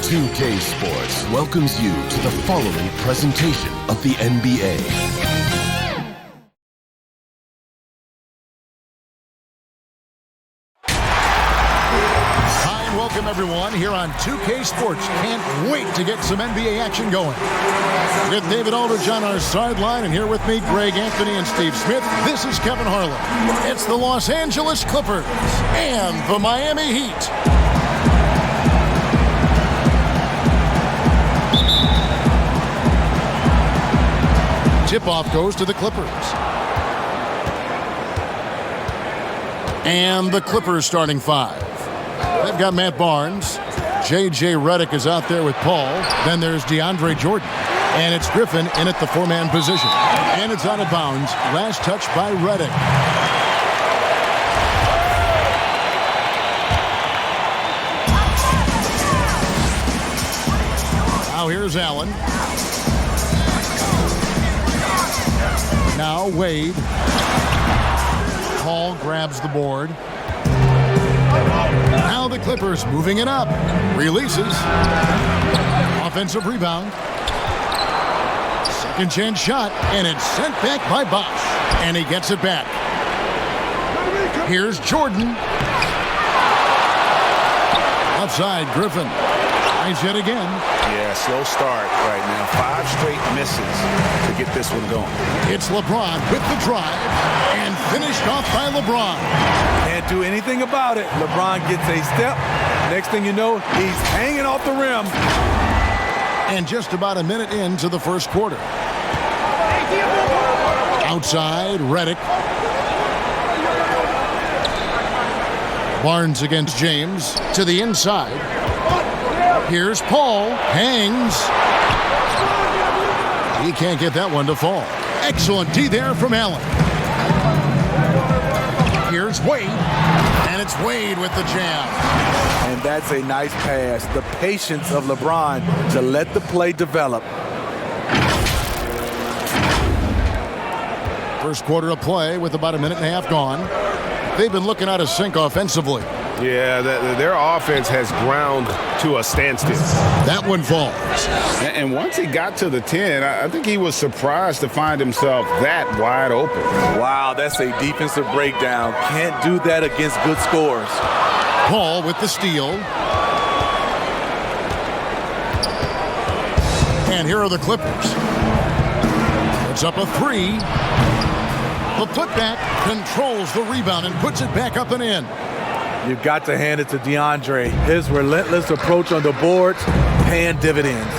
2K Sports welcomes you to the following presentation of the NBA. Hi, and welcome everyone here on 2K Sports. Can't wait to get some NBA action going. With David Aldridge on our sideline, and here with me, Greg Anthony and Steve Smith. This is Kevin Harlan. It's the Los Angeles Clippers and the Miami Heat. Tip-off goes to the Clippers. And the Clippers starting five. They've got Matt Barnes. J.J. Redick is out there with Paul. Then there's DeAndre Jordan. And it's Griffin in at the four-man position. And it's out of bounds. Last touch by Redick. Now here's Allen. Now Wade. Paul grabs the board. Now the Clippers moving it up. Releases. Offensive rebound. Second chance shot, and it's sent back by Bosh. And he gets it back. Here's Jordan. Outside, Griffin. Tries yet again. Yeah, slow start right now. 5 straight misses to get this one going. It's LeBron with the drive, and finished off by LeBron. Can't do anything about it. LeBron gets a step. Next thing you know, he's hanging off the rim. And just about a minute into the first quarter. Outside, Redick. Barnes against James. To the inside. Here's Paul. Hangs. He can't get that one to fall. Excellent D there from Allen. Here's Wade. And it's Wade with the jam. And that's a nice pass. The patience of LeBron to let the play develop. First quarter of play with about a minute and a half gone. They've been looking out of sync offensively. Yeah, their offense has ground to a standstill. That one falls. And once he got to the 10, I think he was surprised to find himself that wide open. Wow, that's a defensive breakdown. Can't do that against good scores. Paul with the steal. And here are the Clippers. It's up a 3. The putback controls the rebound and puts it back up and in. You've got to hand it to DeAndre. His relentless approach on the boards, paying dividends.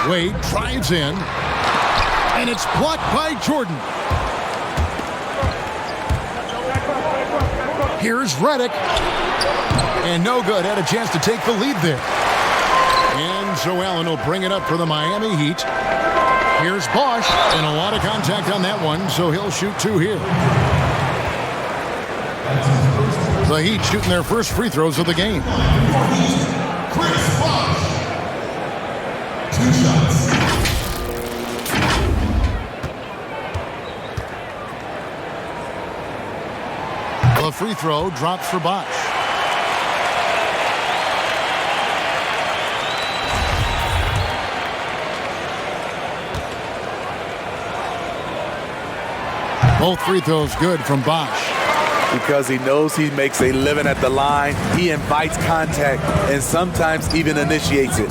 Wade drives in, and it's blocked by Jordan. Here's Redick. And no good. Had a chance to take the lead there. And so Allen will bring it up for the Miami Heat. Here's Bosh, and a lot of contact on that one, so he'll shoot 2 here. The Heat shooting their first free throws of the game. Chris Bosh. 2 shots. The free throw drops for Bosh. Both free throws good from Bosh. Because he knows he makes a living at the line, he invites contact and sometimes even initiates it.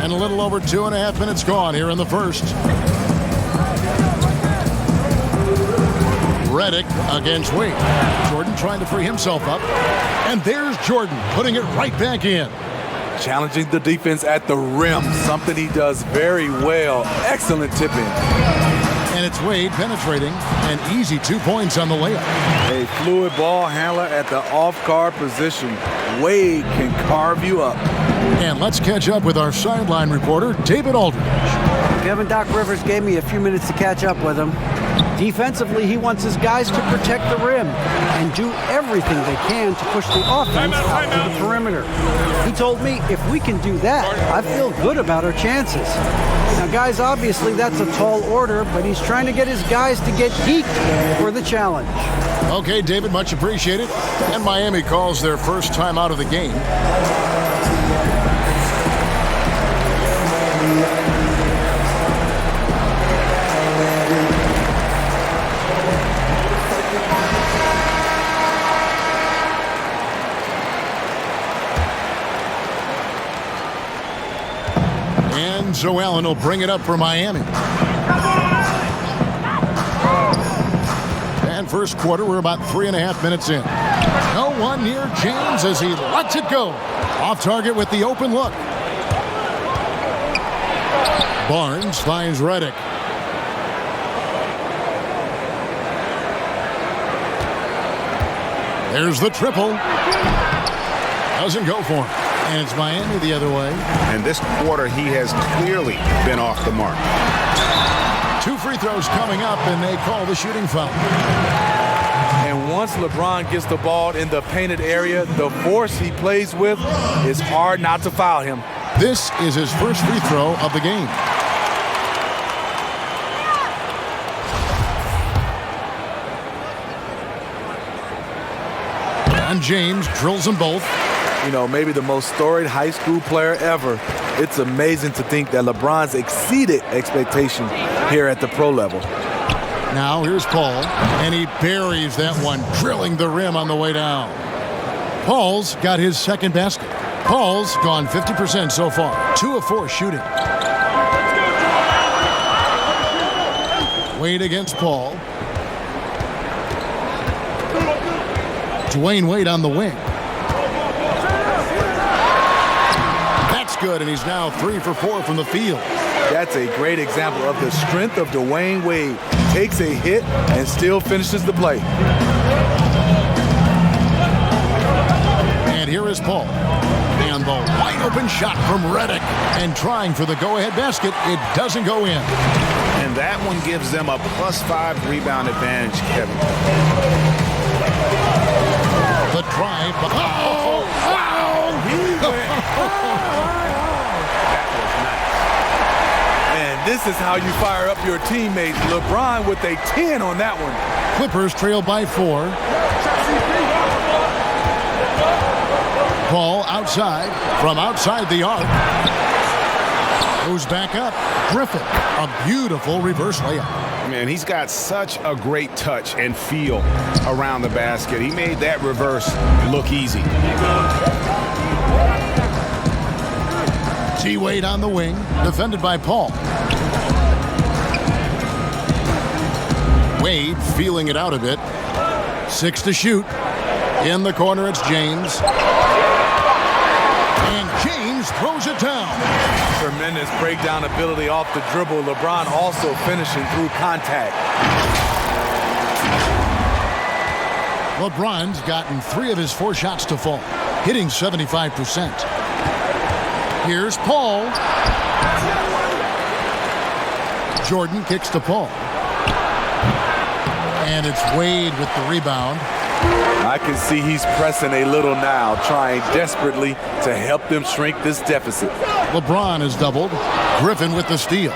And a little over 2.5 minutes gone here in the first. Redick against Wade. Jordan trying to free himself up. And there's Jordan putting it right back in. Challenging the defense at the rim, something he does very well. Excellent tip-in. And it's Wade penetrating. An easy 2 points on the layup. A fluid ball handler at the off-guard position. Wade can carve you up. And let's catch up with our sideline reporter, David Aldridge. Kevin, Doc Rivers gave me a few minutes to catch up with him. Defensively, he wants his guys to protect the rim and do everything they can to push the offense out to the perimeter. He told me if we can do that, I feel good about our chances. Now, guys, obviously that's a tall order, but he's trying to get his guys to get geeked for the challenge. Okay, David, much appreciated. And Miami calls their first time out of the game. And Joe Allen will bring it up for Miami. And first quarter, we're about 3.5 minutes in. No one near James as he lets it go. Off target with the open look. Barnes finds Redick. There's the triple. Doesn't go for him. And it's Miami the other way. And this quarter, he has clearly been off the mark. 2 free throws coming up, and they call the shooting foul. And once LeBron gets the ball in the painted area, the force he plays with, it's hard not to foul him. This is his first free throw of the game. And James drills them both. You know, maybe the most storied high school player ever. It's amazing to think that LeBron's exceeded expectation here at the pro level. Now here's Paul, and he buries that one, drilling the rim on the way down. Paul's got his second basket. Paul's gone 50% so far, 2 of 4 shooting. Wade against Paul. Dwayne Wade on the wing. That's good, and he's now 3 for 4 from the field. That's a great example of the strength of Dwayne Wade. Takes a hit and still finishes the play. And here is Paul. And the wide open shot from Redick. And trying for the go-ahead basket, it doesn't go in. And that one gives them a +5 rebound advantage, Kevin. The drive. Oh, wow! That was nice. And this is how you fire up your teammates. LeBron with a 10 on that one. Clippers trail by 4. Ball outside, from outside the arc. Goes back up. Griffin, a beautiful reverse layup. Man, he's got such a great touch and feel around the basket. He made that reverse look easy. T. Wade on the wing, defended by Paul. Wade feeling it out a bit. 6 to shoot. In the corner, it's James. And James throws it down. Tremendous breakdown ability off the dribble. LeBron also finishing through contact. LeBron's gotten 3 of his 4 shots to fall, hitting 75%. Here's Paul. Jordan kicks to Paul. And it's Wade with the rebound. I can see he's pressing a little now, trying desperately to help them shrink this deficit. LeBron is doubled. Griffin with the steal.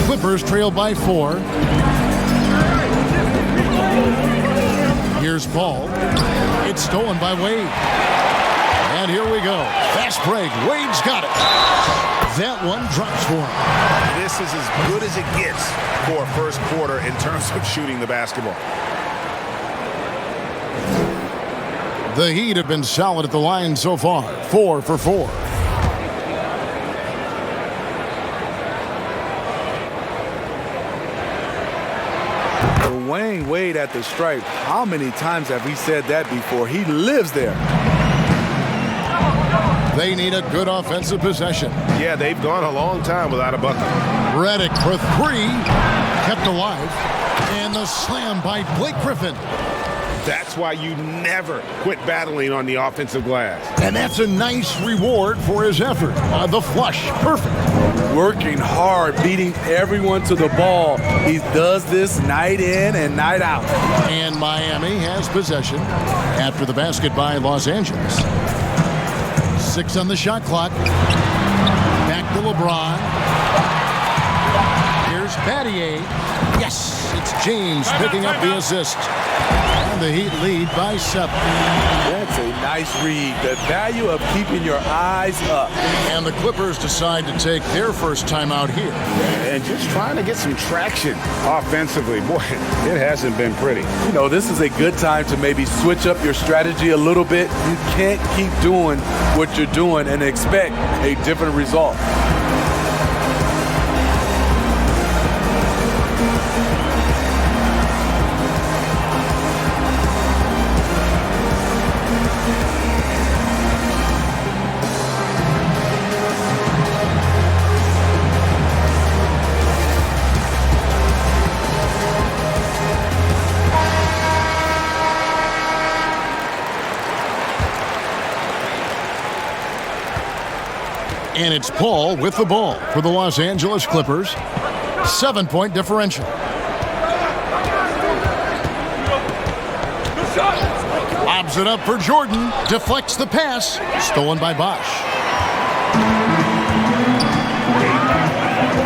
Clippers trail by 4. Here's Paul. It's stolen by Wade. And here we go. Fast break. Wade's got it. That one drops for him. This is as good as it gets for a first quarter in terms of shooting the basketball. The Heat have been solid at the line so far. 4 for 4. Dwayne Wade at the stripe. How many times have we said that before? He lives there. They need a good offensive possession. Yeah, they've gone a long time without a bucket. Redick for 3. Kept alive. And the slam by Blake Griffin. That's why you never quit battling on the offensive glass. And that's a nice reward for his effort. The flush. Perfect. Working hard, beating everyone to the ball. He does this night in and night out. And Miami has possession after the basket by Los Angeles. 6 on the shot clock. Back to LeBron. Here's Battier. Yes, it's James picking up the assist. And the Heat lead by 7. That's a nice read. The value of keeping your eyes up. And the Clippers decide to take their first timeout here. And just trying to get some traction offensively. Boy, it hasn't been pretty. You know, this is a good time to maybe switch up your strategy a little bit. You can't keep doing what you're doing and expect a different result. And it's Paul with the ball for the Los Angeles Clippers. 7-point differential. Lobs it up for Jordan. Deflects the pass. Stolen by Bosh.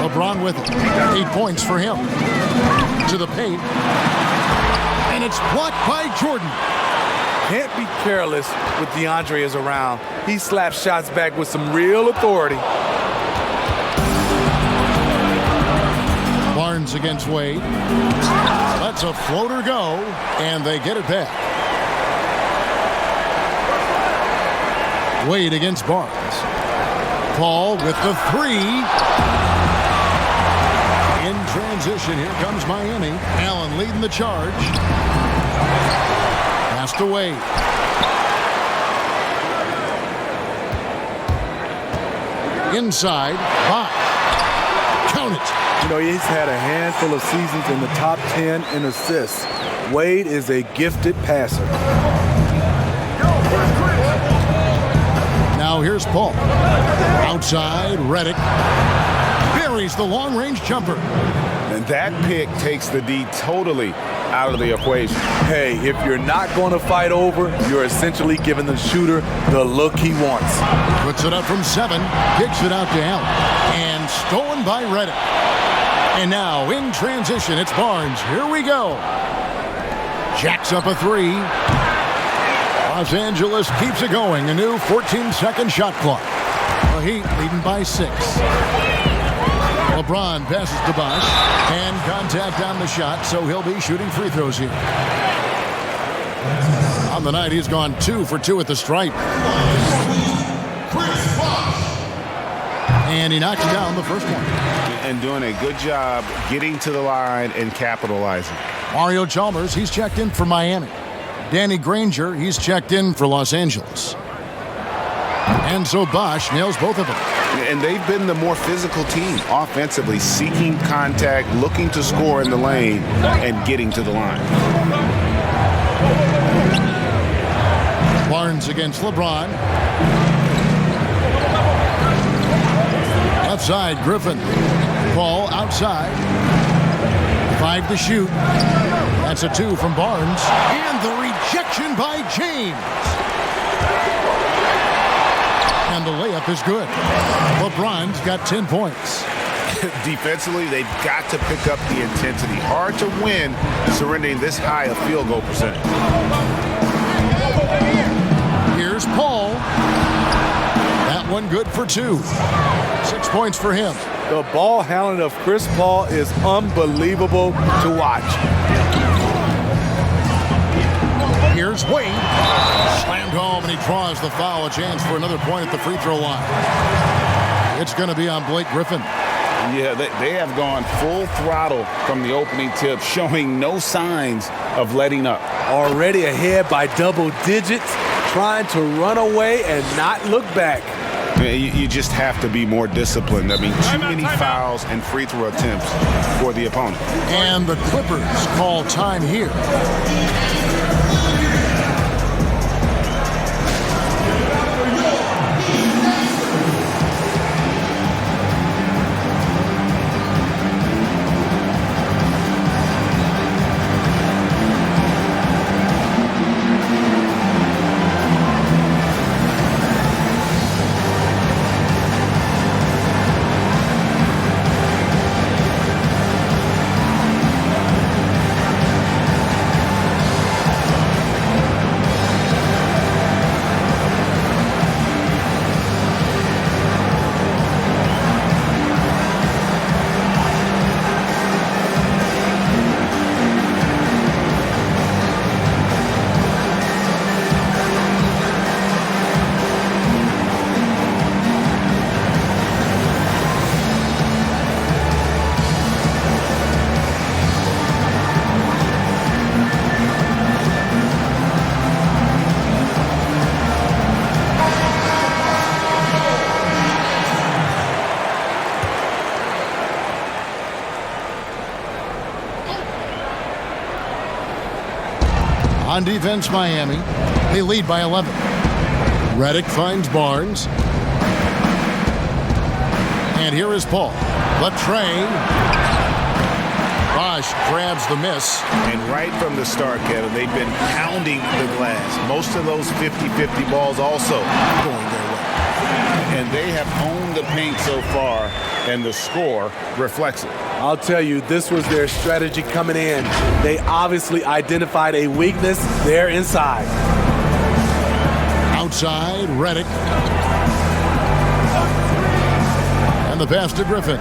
LeBron with it. 8 points for him. To the paint. And it's blocked by Jordan. Can't be careless with DeAndre is around. He slaps shots back with some real authority. Barnes against Wade. Lets a floater go, and they get it back. Wade against Barnes. Paul with the 3. In transition, here comes Miami. Allen leading the charge. Pass to Wade. Inside, Bosh. Count it. You know, he's had a handful of seasons in the top 10 in assists. Wade is a gifted passer. Now here's Paul. Outside, Redick. Buries the long-range jumper. And that pick takes the D totally out of the equation. Hey, if you're not going to fight over, you're essentially giving the shooter the look he wants. Puts it up from 7. Kicks it out to Allen. And stolen by Redick. And now in transition, it's Barnes. Here we go. Jacks up a 3. Los Angeles keeps it going. A new 14-second shot clock. The Heat leading by 6. LeBron passes to Bosh. And contact on the shot, so he'll be shooting free throws here. On the night, he's gone 2 for 2 at the stripe. And he knocks down the first one. And doing a good job getting to the line and capitalizing. Mario Chalmers, he's checked in for Miami. Danny Granger, he's checked in for Los Angeles. And so Bosh nails both of them. And they've been the more physical team offensively, seeking contact, looking to score in the lane, and getting to the line. Barnes against LeBron. Left side, Griffin. Paul outside. 5 to shoot. That's a 2 from Barnes. And the rejection by James. And the layup is good. LeBron's got 10 points. Defensively, they've got to pick up the intensity. Hard to win surrendering this high a field goal percentage. Here's Paul. That one good for 2. 6 points for him. The ball handling of Chris Paul is unbelievable to watch. Here's Wade. Slammed home, and he draws the foul. A chance for another point at the free throw line. It's going to be on Blake Griffin. Yeah, they have gone full throttle from the opening tip, showing no signs of letting up. Already ahead by double digits, trying to run away and not look back. You just have to be more disciplined. I mean, too many fouls and free throw attempts for the opponent. And the Clippers call time here. On defense, Miami. They lead by 11. Redick finds Barnes. And here is Paul. The train. Bosch grabs the miss. And right from the start, Kevin, they've been pounding the glass. Most of those 50-50 balls also going their way. And they have owned the paint so far, and the score reflects it. I'll tell you, this was their strategy coming in. They obviously identified a weakness there inside. Outside, Redick. And the pass to Griffin.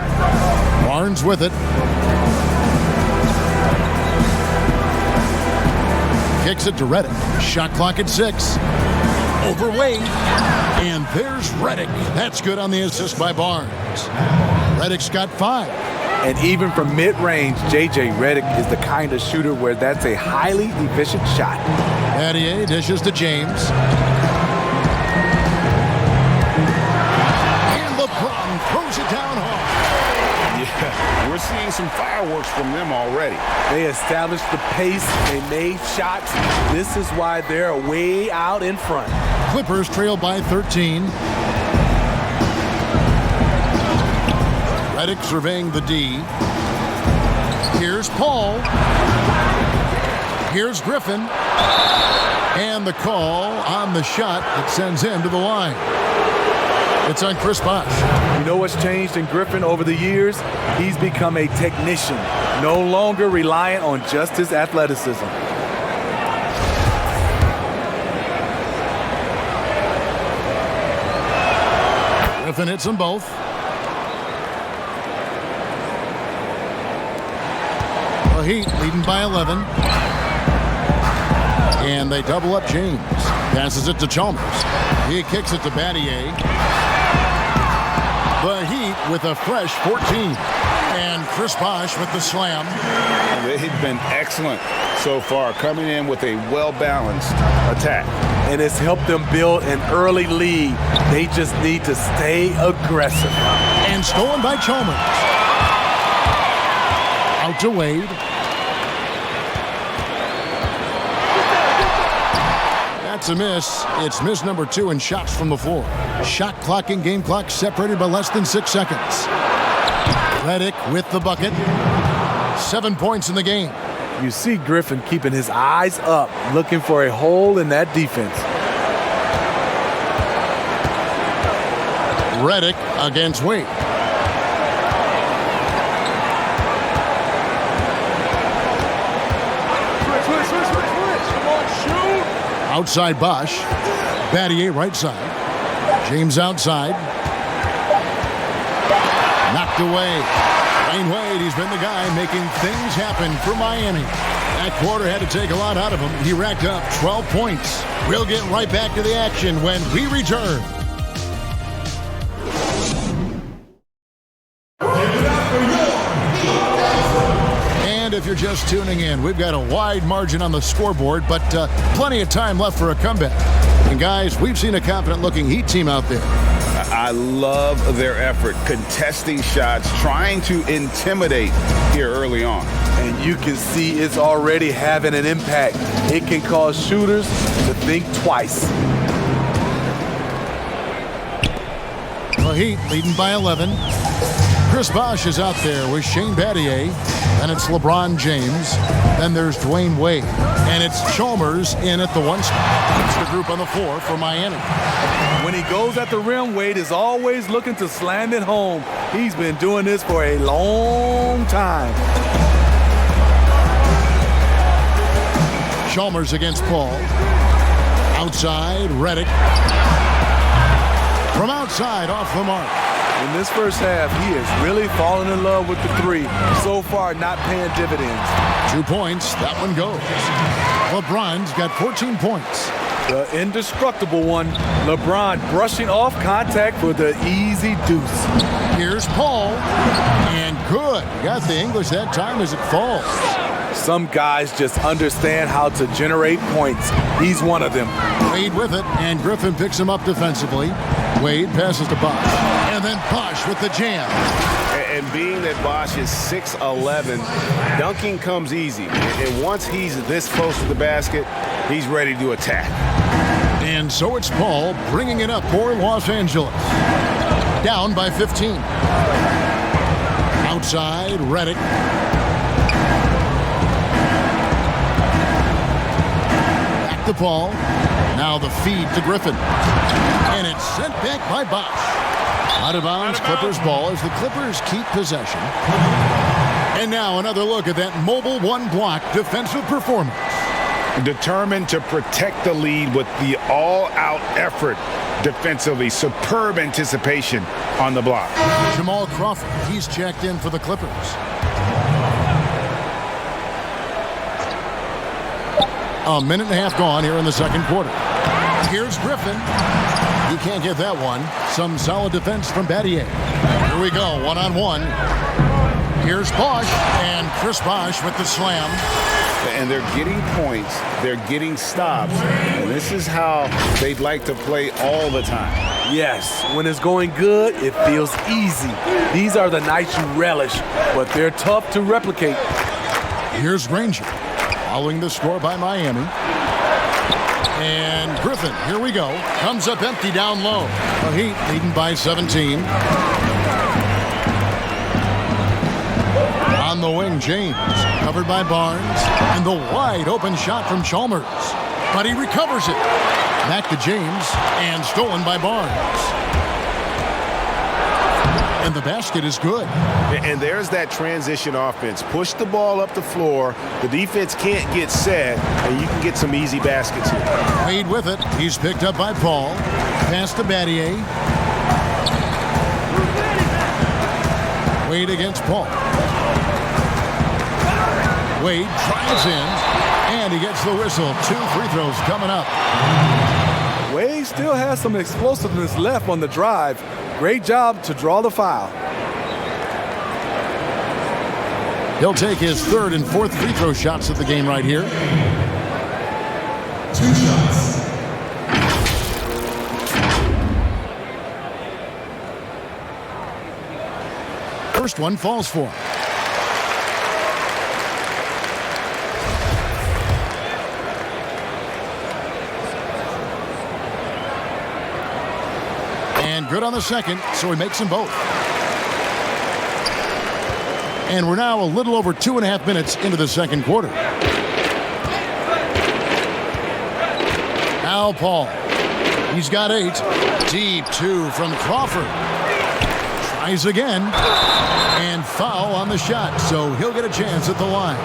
Barnes with it. Kicks it to Redick. Shot clock at 6. Over Wade. And there's Redick. That's good on the assist by Barnes. Redick's got 5. And even from mid-range, J.J. Redick is the kind of shooter where that's a highly efficient shot. Battier dishes to James. And LeBron throws it down hard. Yeah, we're seeing some fireworks from them already. They established the pace. They made shots. This is why they're way out in front. Clippers trail by 13. Redick surveying the D. Here's Paul. Here's Griffin. And the call on the shot that sends him to the line. It's on Chris Bosh. You know what's changed in Griffin over the years? He's become a technician, no longer reliant on just his athleticism. Griffin hits them both. The Heat leading by 11. And they double up James. Passes it to Chalmers. He kicks it to Battier. The Heat with a fresh 14. And Chris Bosh with the slam. They've been excellent so far, coming in with a well-balanced attack. And it's helped them build an early lead. They just need to stay aggressive. And stolen by Chalmers. Out to Wade. That's a miss. It's miss number 2 in shots from the floor. Shot clock and game clock separated by less than 6 seconds. Redick with the bucket. 7 points in the game. You see Griffin keeping his eyes up, looking for a hole in that defense. Redick against Wade. Outside Bosh. Battier right side. James outside. Knocked away. Dwyane Wade, he's been the guy making things happen for Miami. That quarter had to take a lot out of him. He racked up 12 points. We'll get right back to the action when we return. And if you're just tuning in, we've got a wide margin on the scoreboard, but plenty of time left for a comeback. And guys, we've seen a confident-looking Heat team out there. I love their effort, contesting shots, trying to intimidate here early on. And you can see it's already having an impact. It can cause shooters to think twice. The Heat leading by 11. Chris Bosh is out there with Shane Battier. Then it's LeBron James. Then there's Dwyane Wade. And it's Chalmers in at the 1 spot. It's the group on the floor for Miami. When he goes at the rim, Wade is always looking to slam it home. He's been doing this for a long time. Chalmers against Paul. Outside, Redick. From outside, off the mark. In this first half, he is really falling in love with the 3. So far, not paying dividends. 2 points. That one goes. LeBron's got 14 points. The indestructible one, LeBron brushing off contact for the easy deuce. Here's Paul. And good. Got the English that time as it falls. Some guys just understand how to generate points. He's one of them. Wade with it, and Griffin picks him up defensively. Wade passes to Bosh. And then Bosch with the jam. And being that Bosch is 6'11", dunking comes easy. And once he's this close to the basket, he's ready to attack. And so it's Paul bringing it up for Los Angeles. Down by 15. Outside, Redick. Back to Paul. Now the feed to Griffin. And it's sent back by Bosch. Out of bounds, Clippers ball as the Clippers keep possession. And now another look at that mobile one-block defensive performance. Determined to protect the lead with the all-out effort defensively. Superb anticipation on the block. Jamal Crawford, he's checked in for the Clippers. A minute and a half gone here in the second quarter. Here's Griffin. He can't get that one. Some solid defense from Battier. Here we go, one-on-one. Here's Bosch, and Chris Bosch with the slam. And they're getting points, they're getting stops, and this is how they'd like to play all the time. Yes, when it's going good, it feels easy. These are the nights you relish, but they're tough to replicate. Here's Granger, following the score by Miami. And Griffin, here we go, comes up empty down low. The Heat leading by 17. On the wing, James, covered by Barnes, and the wide open shot from Chalmers. But he recovers it. Back to James, and stolen by Barnes. And the basket is good. And there's that transition offense. Push the ball up the floor. The defense can't get set, and you can get some easy baskets here. Wade with it. He's picked up by Paul. Pass to Battier. Wade against Paul. Wade tries in, and he gets the whistle. 2 free throws coming up. Wade still has some explosiveness left on the drive. Great job to draw the foul. He'll take his 3rd and 4th free throw shots of the game right here. 2 shots. First one falls for him. And good on the second, so he makes them both. And we're now a little over 2.5 minutes into the second quarter. Now Paul. He's got 8. Deep 2 from Crawford. Tries again. And foul on the shot, so he'll get a chance at the line.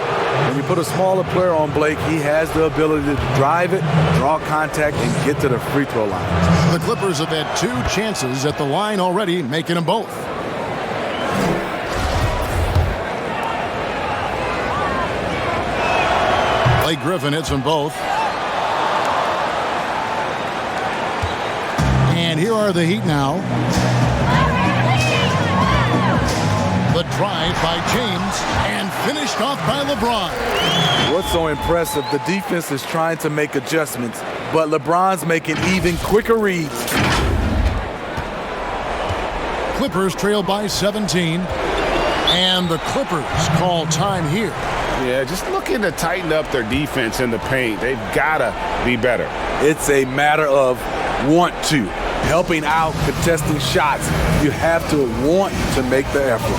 When you put a smaller player on Blake, he has the ability to drive it, draw contact, and get to the free throw line. The Clippers have had 2 chances at the line already, making them both. Blake Griffin hits them both. And here are the Heat now. The drive by James and finished off by LeBron. What's so impressive, the defense is trying to make adjustments, but LeBron's making even quicker reads. Clippers trail by 17. And the Clippers call time here. Yeah, just looking to tighten up their defense in the paint. They've got to be better. It's a matter of want to. Helping out, contesting shots. You have to want to make the effort.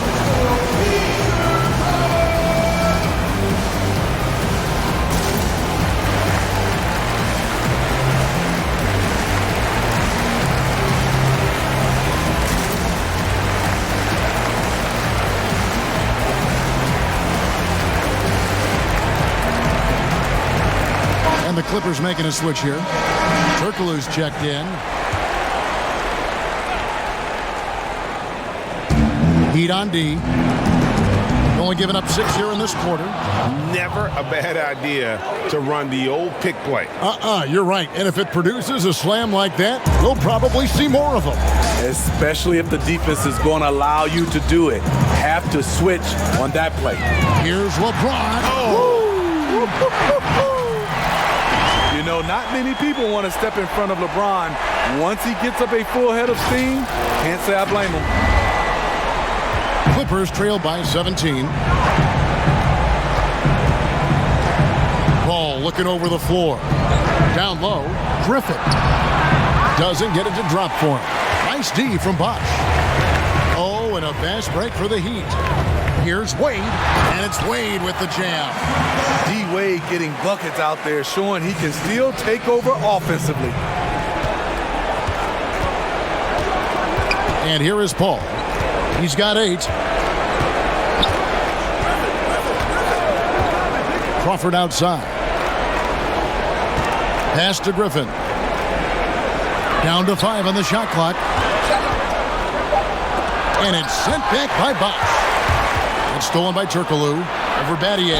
And the Clippers making a switch here. Turkoglu's checked in. Heat on D. Only giving up 6 here in this quarter. Never a bad idea to run the old pick play. You're right. And if it produces a slam like that, we'll probably see more of them. Especially if the defense is going to allow you to do it. Have to switch on that play. Here's LeBron. You know, not many people want to step in front of LeBron. Once he gets up a full head of steam, can't say I blame him. Clippers trail by 17. Ball looking over the floor. Down low, Griffin. Doesn't get it to drop for him. Nice D from Bosh. Oh, and a fast break for the Heat. Here's Wade, and it's Wade with the jam. D-Wade getting buckets out there, showing he can still take over offensively. And here is Paul. He's got 8. Crawford outside. Pass to Griffin. Down to 5 on the shot clock. And it's sent back by Bosh. It's stolen by Turkoglu over Battier.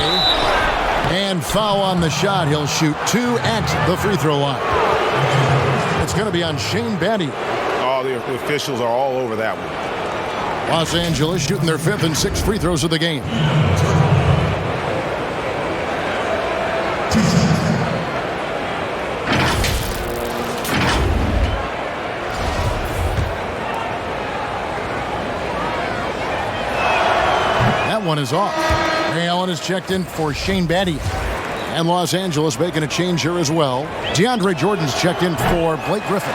And foul on the shot. He'll shoot 2 at the free throw line. It's going to be on Shane Battier. Oh, the officials are all over that one. Los Angeles shooting their 5th and 6th free throws of the game. One is off. Ray Allen is checked in for Shane Battier. And Los Angeles making a change here as well. DeAndre Jordan's checked in for Blake Griffin.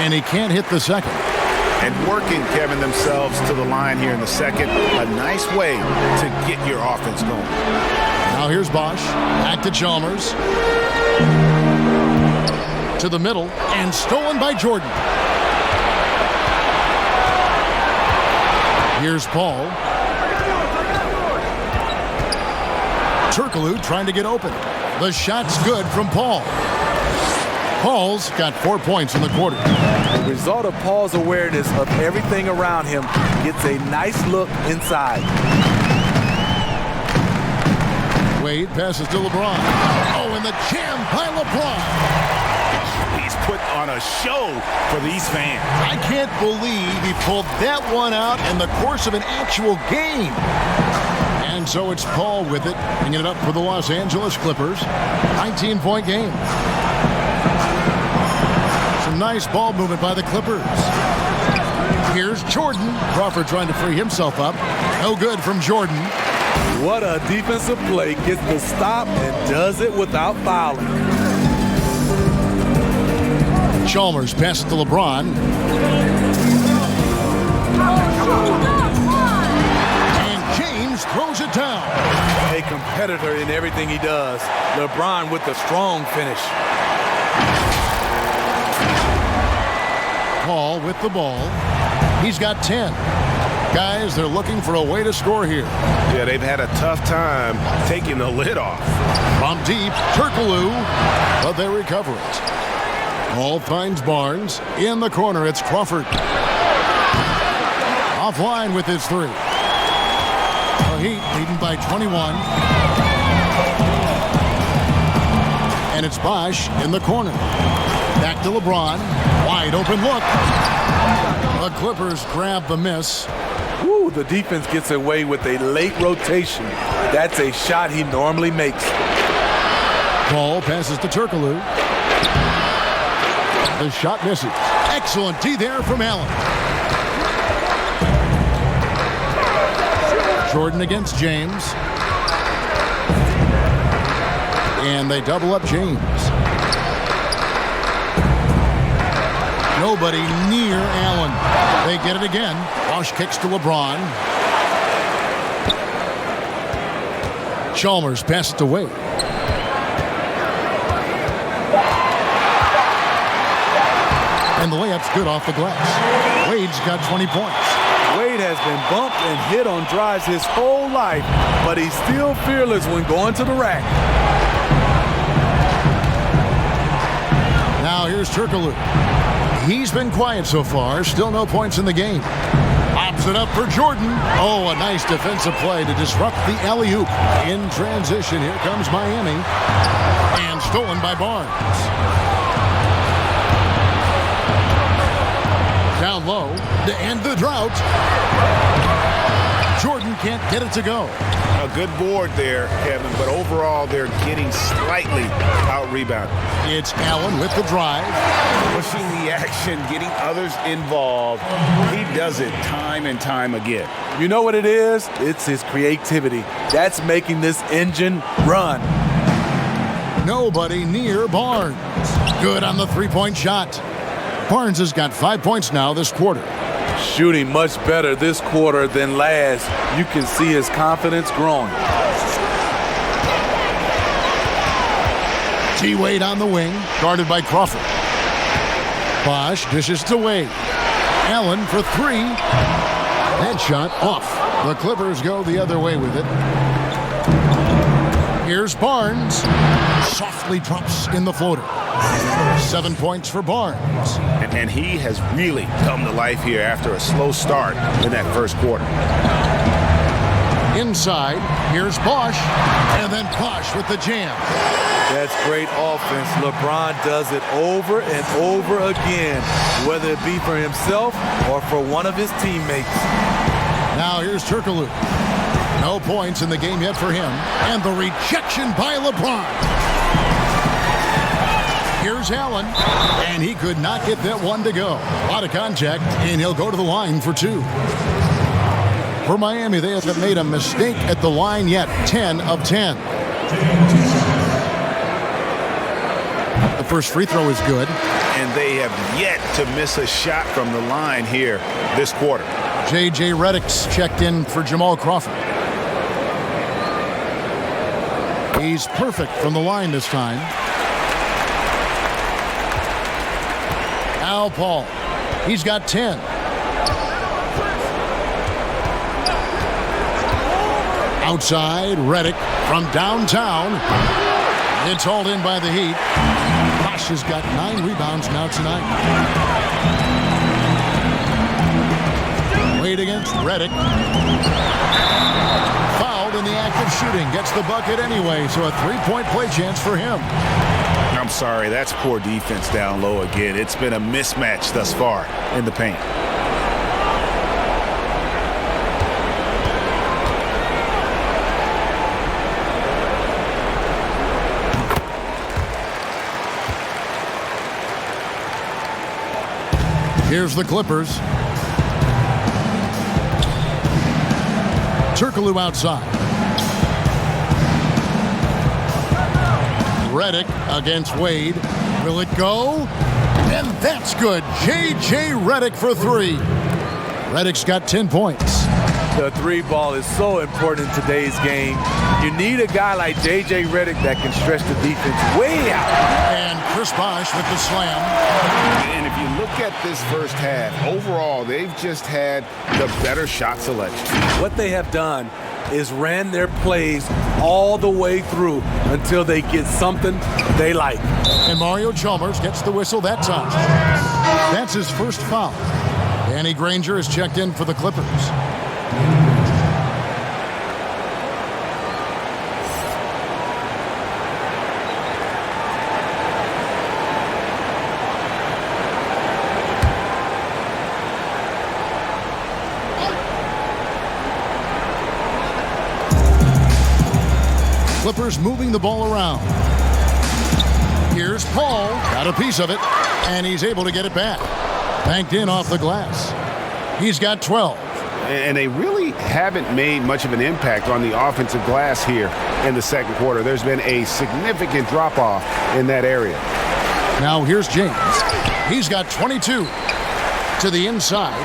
And he can't hit the second. And working, Kevin, themselves to the line here in the second. A nice way to get your offense going. Now here's Bosh. Back to Chalmers. To the middle. And stolen by Jordan. Here's Paul. Turkoglu trying to get open. The shot's good from Paul. Paul's got 4 points in the quarter. The result of Paul's awareness of everything around him gets a nice look inside. Wade passes to LeBron. Oh, and the jam by LeBron. He's put on a show for these fans. I can't believe he pulled that one out in the course of an actual game. And so it's Paul with it, bringing it up for the Los Angeles Clippers. 19-point game. Some nice ball movement by the Clippers. Here's Jordan. Crawford trying to free himself up. No good from Jordan. What a defensive play. Gets the stop and does it without fouling. Chalmers passes to LeBron. Throws it down. A competitor in everything he does. LeBron with the strong finish. Paul with the ball. He's got 10. Guys, they're looking for a way to score here. Yeah, they've had a tough time taking the lid off. From deep, Turkoglu, but they recover it. Ball finds Barnes. In the corner, it's Crawford. Offline with his 3. The Heat leading by 21. And it's Bosh in the corner. Back to LeBron. Wide open look. The Clippers grab the miss. Ooh, the defense gets away with a late rotation. That's a shot he normally makes. Ball passes to Turkoglu. The shot misses. Excellent D there from Allen. Jordan against James. And they double up James. Nobody near Allen. They get it again. Bosh kicks to LeBron. Chalmers passes to Wade. And the layup's good off the glass. Wade's got 20 points. Wade has been bumped and hit on drives his whole life, but he's still fearless when going to the rack. Now here's Turkoglu. He's been quiet so far. Still no points in the game. Pops it up for Jordan. Oh, a nice defensive play to disrupt the alley-oop. In transition, here comes Miami. And stolen by Barnes. Down low to end the drought. Jordan can't get it to go. A good board there, Kevin, but overall they're getting slightly out-rebounded. It's Allen with the drive. Pushing the action, getting others involved. He does it time and time again. You know what it is? It's his creativity. That's making this engine run. Nobody near Barnes. Good on the three-point shot. Barnes has got 5 points now this quarter. Shooting much better this quarter than last. You can see his confidence growing. T-Wade on the wing, guarded by Crawford. Bosch dishes to Wade. Allen for three. That shot off. The Clippers go the other way with it. Here's Barnes. Softly drops in the floater. 7 points for Barnes. And he has really come to life here after a slow start in that first quarter. Inside, here's Bosch. And then Bosch with the jam. That's great offense. LeBron does it over and over again, whether it be for himself or for one of his teammates. Now here's Turkoglu. No points in the game yet for him. And the rejection by LeBron. Here's Allen, and he could not get that one to go. A lot of contact, and he'll go to the line for two. For Miami, they haven't made a mistake at the line yet. 10 of 10. The first free throw is good. And they have yet to miss a shot from the line here this quarter. J.J. Redick's checked in for Jamal Crawford. He's perfect from the line this time. Al Paul. He's got 10. Outside, Redick from downtown. It's hauled in by the Heat. Bosch has got 9 rebounds now tonight. Wade against Redick. Fouled in the act of shooting. Gets the bucket anyway, so a three-point play chance for him. I'm sorry, that's poor defense down low again. It's been a mismatch thus far in the paint. Here's the Clippers. Turkoglu outside. Redick against Wade. Will it go? And that's good. J.J. Redick for three. Redick's got 10 points. The three ball is so important in today's game. You need a guy like J.J. Redick that can stretch the defense way out. And Chris Bosh with the slam. And if you look at this first half, overall, they've just had the better shot selection. What they have done is ran their plays all the way through until they get something they like. And Mario Chalmers gets the whistle that time. That's his first foul. Danny Granger is checked in for the Clippers. Clippers moving the ball around. Here's Paul. Got a piece of it, and he's able to get it back. Banked in off the glass. He's got 12. And they really haven't made much of an impact on the offensive glass here in the second quarter. There's been a significant drop-off in that area. Now here's James. He's got 22. To the inside.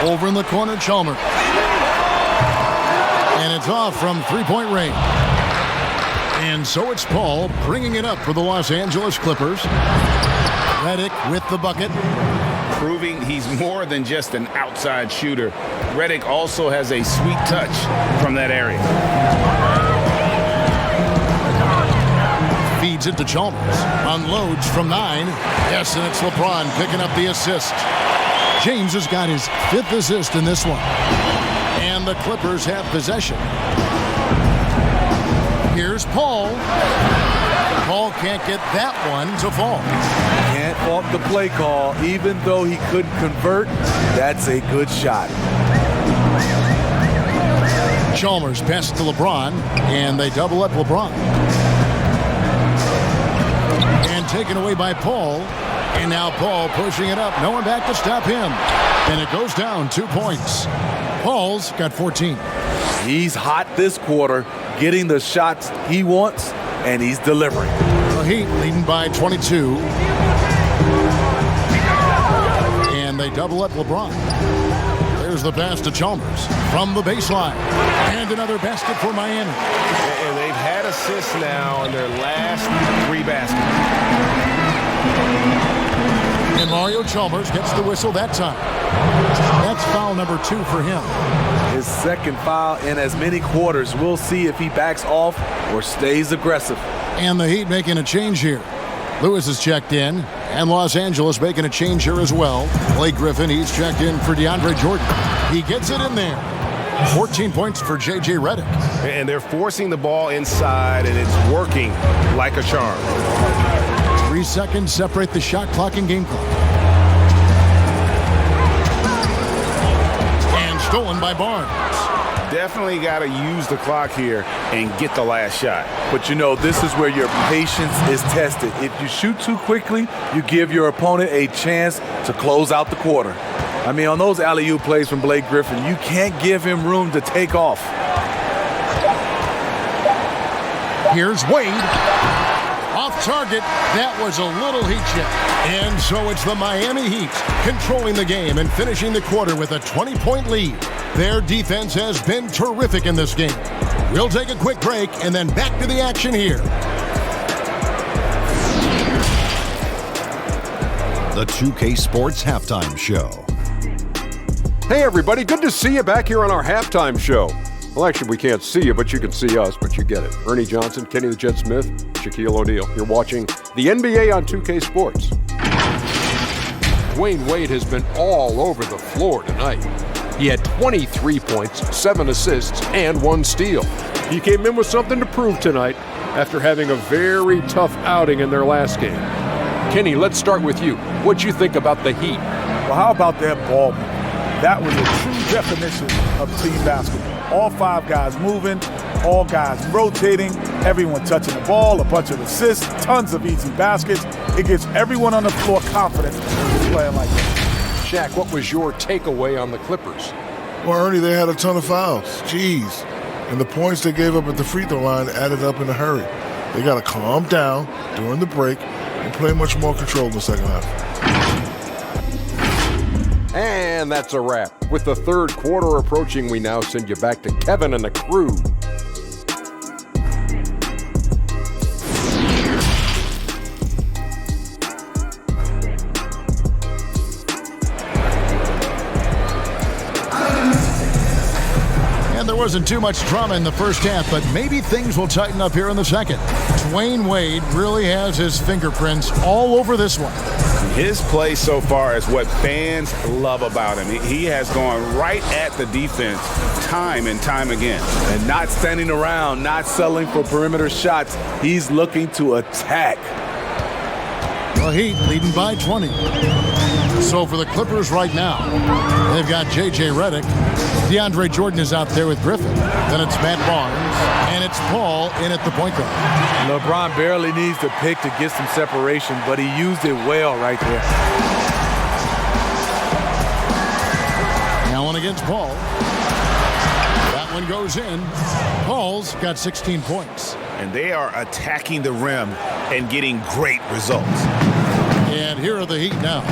Over in the corner, Chalmers. And it's off from three-point range. And so it's Paul bringing it up for the Los Angeles Clippers. Redick with the bucket. Proving he's more than just an outside shooter. Redick also has a sweet touch from that area. Feeds it to Chalmers. Unloads from 9. Yes, and it's LeBron picking up the assist. James has got his 5th assist in this one. And the Clippers have possession. Here's Paul. Paul can't get that one to fall. Can't fault the play call. Even though he couldn't convert, that's a good shot. Chalmers passes to LeBron, and they double up LeBron. And taken away by Paul. And now Paul pushing it up. No one back to stop him. And it goes down 2 points. Paul's got 14. He's hot this quarter, getting the shots he wants, and he's delivering. The Heat leading by 22. And they double up LeBron. There's the pass to Chalmers from the baseline. And another basket for Miami. And they've had assists now in their last 3 baskets. And Mario Chalmers gets the whistle that time. That's foul number 2 for him. His second foul in as many quarters. We'll see if he backs off or stays aggressive. And the Heat making a change here. Lewis is checked in, and Los Angeles making a change here as well. Blake Griffin, he's checked in for DeAndre Jordan. He gets it in there. 14 points for J.J. Redick. And they're forcing the ball inside, and it's working like a charm. 3 seconds separate the shot clock and game clock. And stolen by Barnes. Definitely got to use the clock here and get the last shot. But you know, this is where your patience is tested. If you shoot too quickly, you give your opponent a chance to close out the quarter. I mean, on those alley-oop plays from Blake Griffin, you can't give him room to take off. Here's Wade. Off target. That was a little heat check. And so it's the Miami Heat controlling the game and finishing the quarter with a 20-point lead. Their defense has been terrific in this game. We'll take a quick break and then back to the action here. The 2K Sports Halftime Show. Hey everybody, good to see you back here on our halftime show. Well, actually, we can't see you, but you can see us, but you get it. Ernie Johnson, Kenny the Jet Smith, Shaquille O'Neal. You're watching the NBA on 2K Sports. Dwayne Wade has been all over the floor tonight. He had 23 points, 7 assists, and 1 steal. He came in with something to prove tonight after having a very tough outing in their last game. Kenny, let's start with you. What'd you think about the Heat? Well, how about that ball movement? That was a true definition of team basketball. All 5 guys moving, all guys rotating, everyone touching the ball, a bunch of assists, tons of easy baskets. It gives everyone on the floor confidence in playing like that. Shaq, what was your takeaway on the Clippers? Well, Ernie, they had a ton of fouls. Jeez. And the points they gave up at the free throw line added up in a hurry. They got to calm down during the break and play much more control in the second half. And that's a wrap. With the third quarter approaching, we now send you back to Kevin and the crew. And there wasn't too much drama in the first half, but maybe things will tighten up here in the second. Dwayne Wade really has his fingerprints all over this one. His play so far is what fans love about him. He has gone right at the defense time and time again. And not standing around, not settling for perimeter shots. He's looking to attack. The Heat leading by 20. So for the Clippers right now, they've got J.J. Redick. DeAndre Jordan is out there with Griffin. Then it's Matt Barnes, and it's Paul in at the point guard. LeBron barely needs to pick to get some separation, but he used it well right there. Now one against Paul. That one goes in. Paul's got 16 points. And they are attacking the rim and getting great results. And here are the Heat now.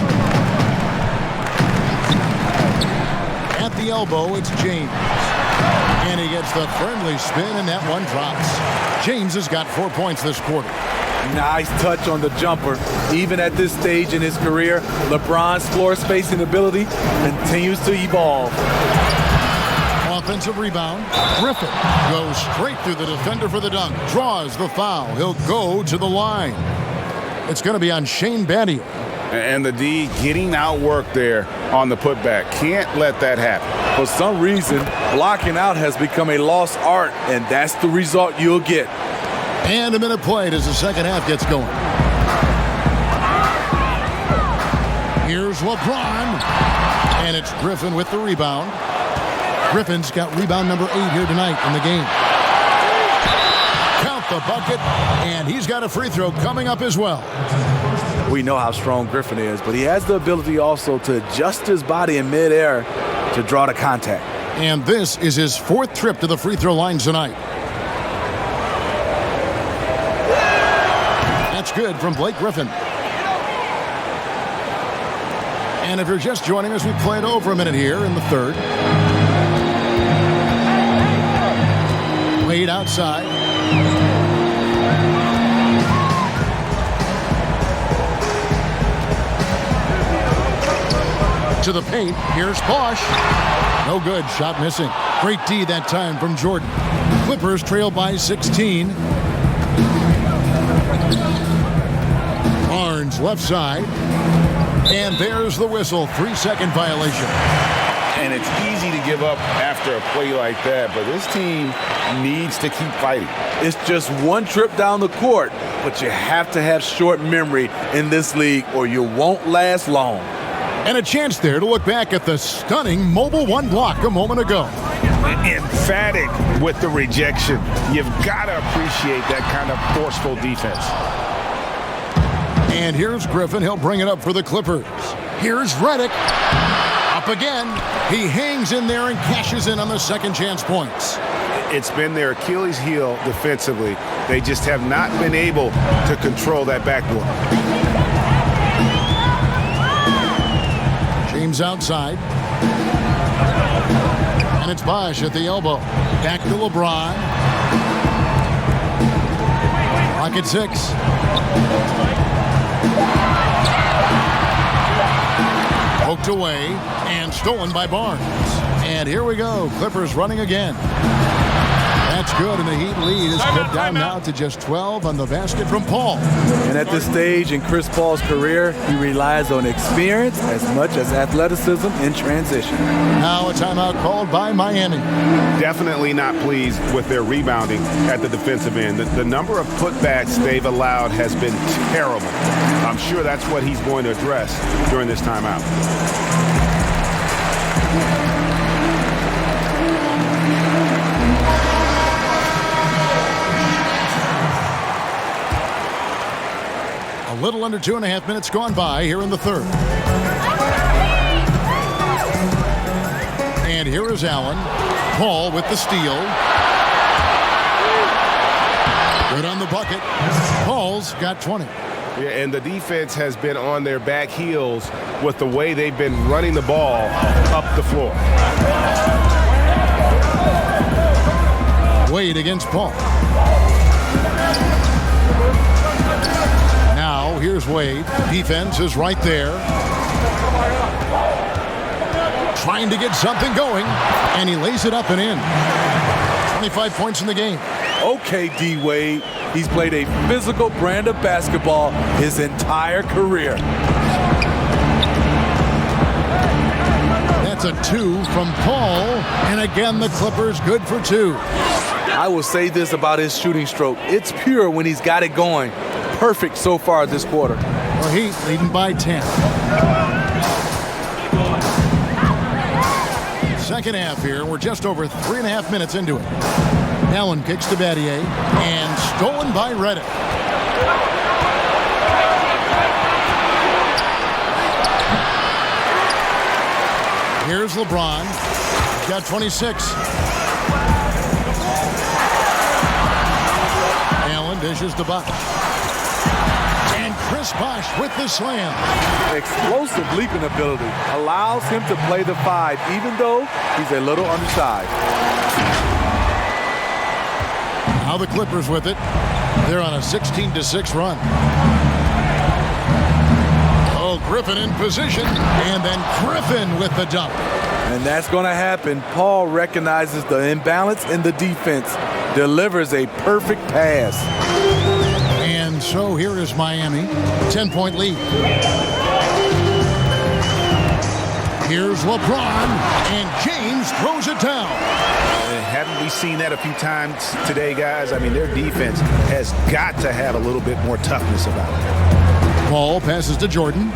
At the elbow, it's James. And he gets the friendly spin, and that one drops. James has got 4 points this quarter. Nice touch on the jumper. Even at this stage in his career, LeBron's floor spacing ability continues to evolve. Offensive rebound. Griffin goes straight through the defender for the dunk. Draws the foul. He'll go to the line. It's going to be on Shane Battier. And the D getting outworked there on the putback. Can't let that happen. For some reason, blocking out has become a lost art, and that's the result you'll get. And a minute played as the second half gets going. Here's LeBron. And it's Griffin with the rebound. Griffin's got rebound number 8 here tonight in the game. Count the bucket, and he's got a free throw coming up as well. We know how strong Griffin is, but he has the ability also to adjust his body in midair to draw the contact. And this is his 4th trip to the free throw line tonight. That's good from Blake Griffin. And if you're just joining us, we played over a minute here in the 3rd. Wade outside. To the paint. Here's Bosch. No good. Shot missing. Great D that time from Jordan. Clippers trail by 16. Barnes left side. And there's the whistle. 3-second violation. And it's easy to give up after a play like that, but this team needs to keep fighting. It's just one trip down the court, but you have to have short memory in this league or you won't last long. And a chance there to look back at the stunning Mobile One block a moment ago. Emphatic with the rejection. You've got to appreciate that kind of forceful defense. And here's Griffin. He'll bring it up for the Clippers. Here's Redick. Up again. He hangs in there and cashes in on the second chance points. It's been their Achilles heel defensively. They just have not been able to control that backboard. James outside. And it's Bosch at the elbow. Back to LeBron. Rocket 6. Poked away and stolen by Barnes. And here we go. Clippers running again. That's good, and the Heat lead is cut down now to just 12 on the basket from Paul. And at this stage in Chris Paul's career, he relies on experience as much as athleticism in transition. Now a timeout called by Miami. Definitely not pleased with their rebounding at the defensive end. The number of putbacks they've allowed has been terrible. I'm sure that's what he's going to address during this timeout. A little under 2.5 minutes gone by here in the 3rd. And here is Allen. Paul with the steal. Good on the bucket. Paul's got 20. Yeah, and the defense has been on their back heels with the way they've been running the ball up the floor. Wade against Paul. Now here's Wade. Defense is right there. Trying to get something going, and he lays it up and in. 25 points in the game. Okay, D. Wade. He's played a physical brand of basketball his entire career. That's a 2 from Paul, and again the Clippers good for 2. I will say this about his shooting stroke. It's pure when he's got it going. Perfect so far this quarter. The Heat leading by 10. Second half here. We're just over 3.5 minutes into it. Allen kicks to Battier and stolen by Redick. Here's LeBron. He's got 26. Allen dishes to Bosch. And Chris Bosch with the slam. Explosive leaping ability allows him to play the 5, even though he's a little undersized. Now the Clippers with it. They're on a 16-6 run. Oh, Griffin in position, and then Griffin with the dump. And that's going to happen. Paul recognizes the imbalance in the defense, delivers a perfect pass. And so here is Miami, 10-point lead. Here's LeBron, and James throws it down. Haven't we seen that a few times today, guys? I mean, their defense has got to have a little bit more toughness about it. Paul passes to Jordan.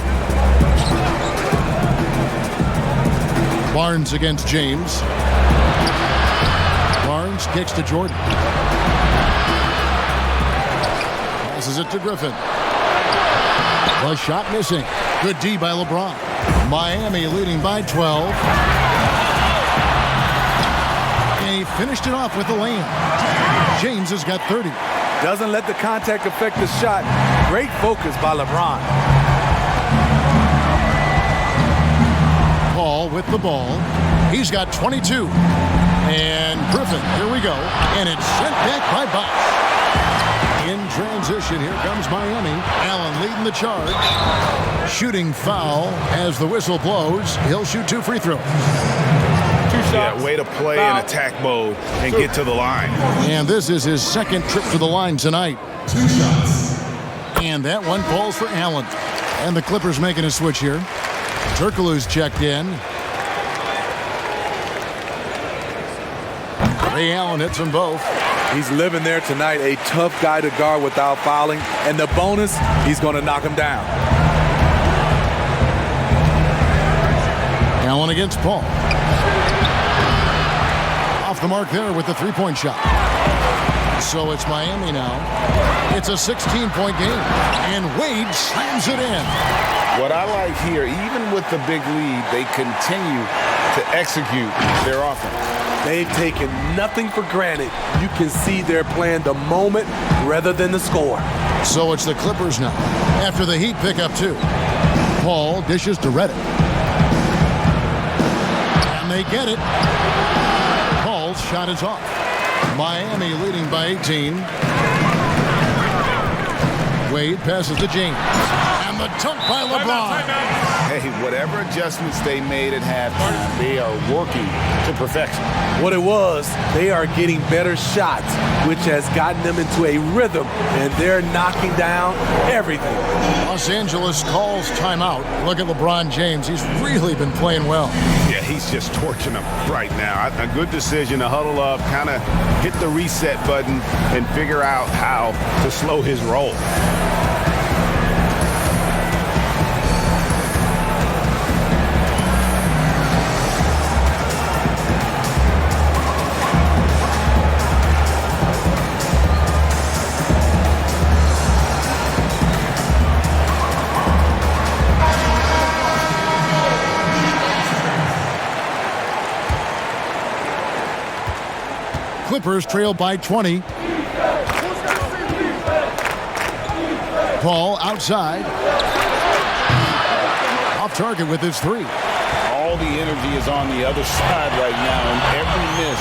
Barnes against James. Barnes kicks to Jordan. Passes it to Griffin. The shot missing. Good D by LeBron. Miami leading by 12. And he finished it off with the lane. James has got 30. Doesn't let the contact affect the shot. Great focus by LeBron. Paul with the ball. He's got 22. And Griffin, here we go. And it's sent back by Bosh. In transition, here comes Miami. Allen leading the charge. Shooting foul as the whistle blows. He'll shoot 2 free throws. 2 shots. Yeah, way to play in attack mode and get to the line. And this is his second trip to the line tonight. 2 shots. And that one falls for Allen. And the Clippers making a switch here. Turkoglu's checked in. Ray Allen hits them both. He's living there tonight, a tough guy to guard without fouling. And the bonus, he's going to knock him down. Allen against Paul. Off the mark there with the three-point shot. So it's Miami now. It's a 16-point game. And Wade slams it in. What I like here, even with the big lead, they continue to execute their offense. They've taken nothing for granted. You can see they're playing the moment rather than the score. So it's the Clippers now. After the Heat pick up 2. Paul dishes to Redick. And they get it. Paul's shot is off. Miami leading by 18. Wade passes to James. And the dunk by LeBron. Hey, whatever adjustments they made at halftime, they are working to perfection. What it was, they are getting better shots, which has gotten them into a rhythm, and they're knocking down everything. Los Angeles calls timeout. Look at LeBron James. He's really been playing well. Yeah, he's just torching them right now. A good decision to huddle up, kind of hit the reset button, and figure out how to slow his roll. Clippers trail by 20. Paul outside. Off target with his 3. All the energy is on the other side right now, and every miss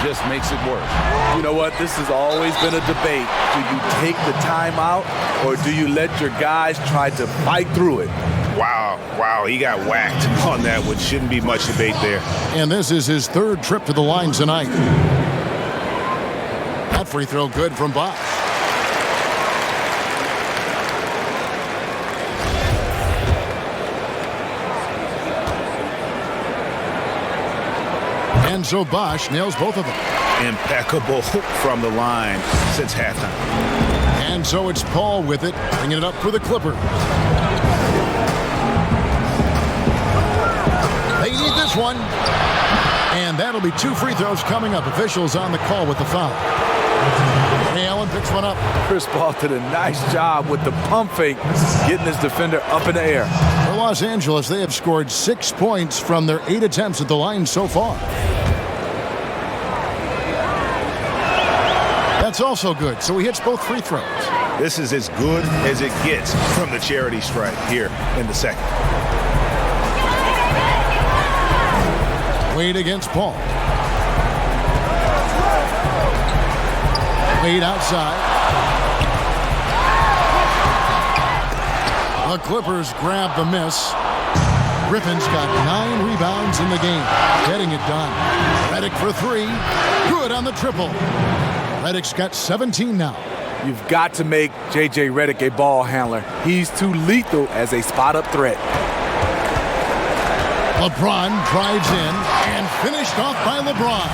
just makes it worse. You know what? This has always been a debate. Do you take the timeout, or do you let your guys try to fight through it? Wow, he got whacked on that, which shouldn't be much debate there. And this is his 3rd trip to the line tonight. That free throw good from Bosh. And so Bosh nails both of them. Impeccable from the line since halftime. And so it's Paul with it, bringing it up for the Clippers. They need this one. And that'll be 2 free throws coming up. Officials on the call with the foul. Ray Allen picks one up. Chris Paul did a nice job with the pump fake, getting his defender up in the air. For Los Angeles, they have scored 6 points from their 8 attempts at the line so far. That's also good, so he hits both free throws. This is as good as it gets from the charity stripe here in the second. Wade against Paul. Wade outside. The Clippers grab the miss. Griffin's got 9 rebounds in the game, getting it done. Redick for 3. Good on the triple. Redick's got 17 now. You've got to make J.J. Redick a ball handler. He's too lethal as a spot-up threat. LeBron drives in and finished off by LeBron.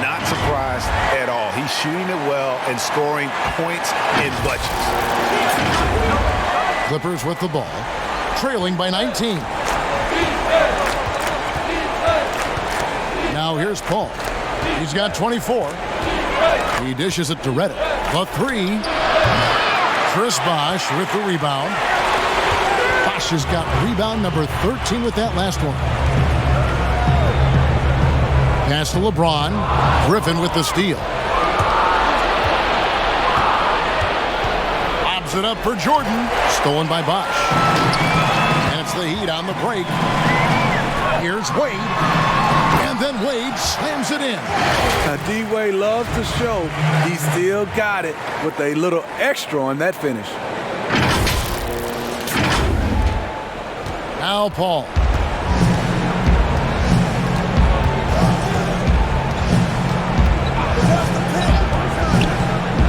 Not surprised at all. He's shooting it well and scoring points in bunches. Clippers with the ball, trailing by 19. Now here's Paul. He's got 24. He dishes it to Reddick. The three. Chris Bosh with the rebound. Bosh has got rebound number 13 with that last one. Pass to LeBron. Griffin with the steal. Lobs it up for Jordan. Stolen by Bosh. And it's the Heat on the break. Here's Wade. And then Wade slams it in. Now, D-Wade loves to show he still got it with a little extra on that finish. Now Paul.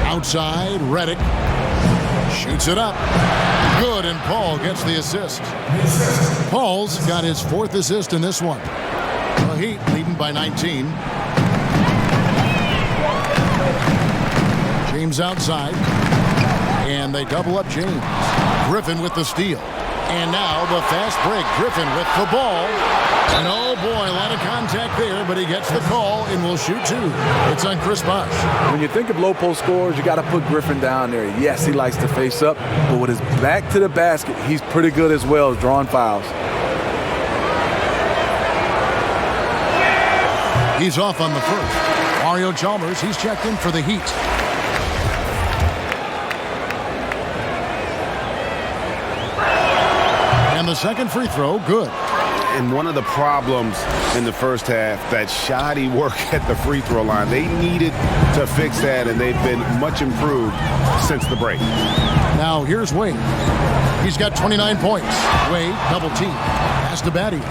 Outside, Reddick shoots it up. Good, and Paul gets the assist. Paul's got his 4th assist in this one. The Heat leading by 19. James outside. And they double up James. Griffin with the steal. And now the fast break. Griffin with the ball. And oh boy, a lot of contact there, but he gets the call and will shoot 2. It's on Chris Bosh. When you think of low post scorers, you got to put Griffin down there. Yes, he likes to face up, but with his back to the basket, he's pretty good as well as drawing fouls. He's off on the first. Mario Chalmers, he's checked in for the Heat. And the second free throw, good. And one of the problems in the first half, that shoddy work at the free throw line. They needed to fix that, and they've been much improved since the break. Now here's Wade. He's got 29 points. Wade, double team. Pass to Batty.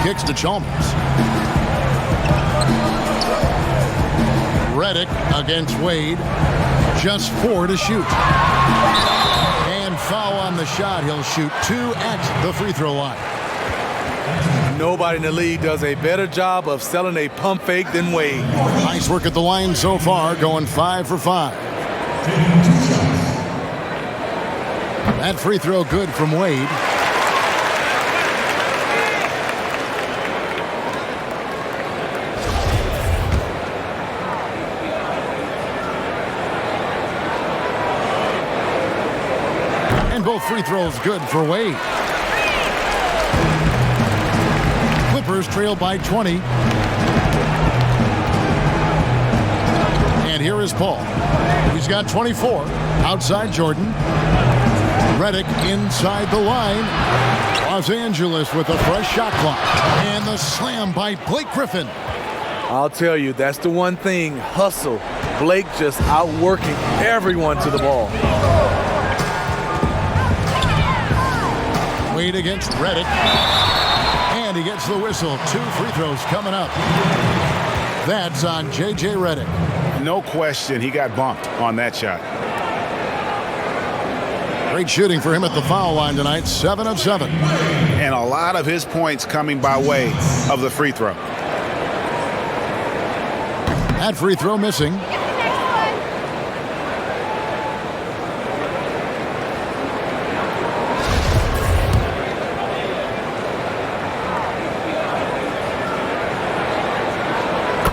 Kicks to Chalmers. Reddick against Wade. Just 4 to shoot. And foul on the shot. He'll shoot 2 at the free throw line. Nobody in the league does a better job of selling a pump fake than Wade. Nice work at the line so far, going 5 for 5. That free throw good from Wade. And both free throws good for Wade. Clippers trail by 20. And here is Paul. He's got 24. Outside Jordan. Reddick inside the line. Los Angeles with a fresh shot clock. And the slam by Blake Griffin. I'll tell you, that's the one thing. Hustle. Blake just outworking everyone to the ball. Wade against Reddick. And he gets the whistle. 2 free throws coming up. That's on J.J. Reddick. No question, he got bumped on that shot. Great shooting for him at the foul line tonight. 7 of 7. And a lot of his points coming by way of the free throw. That free throw missing.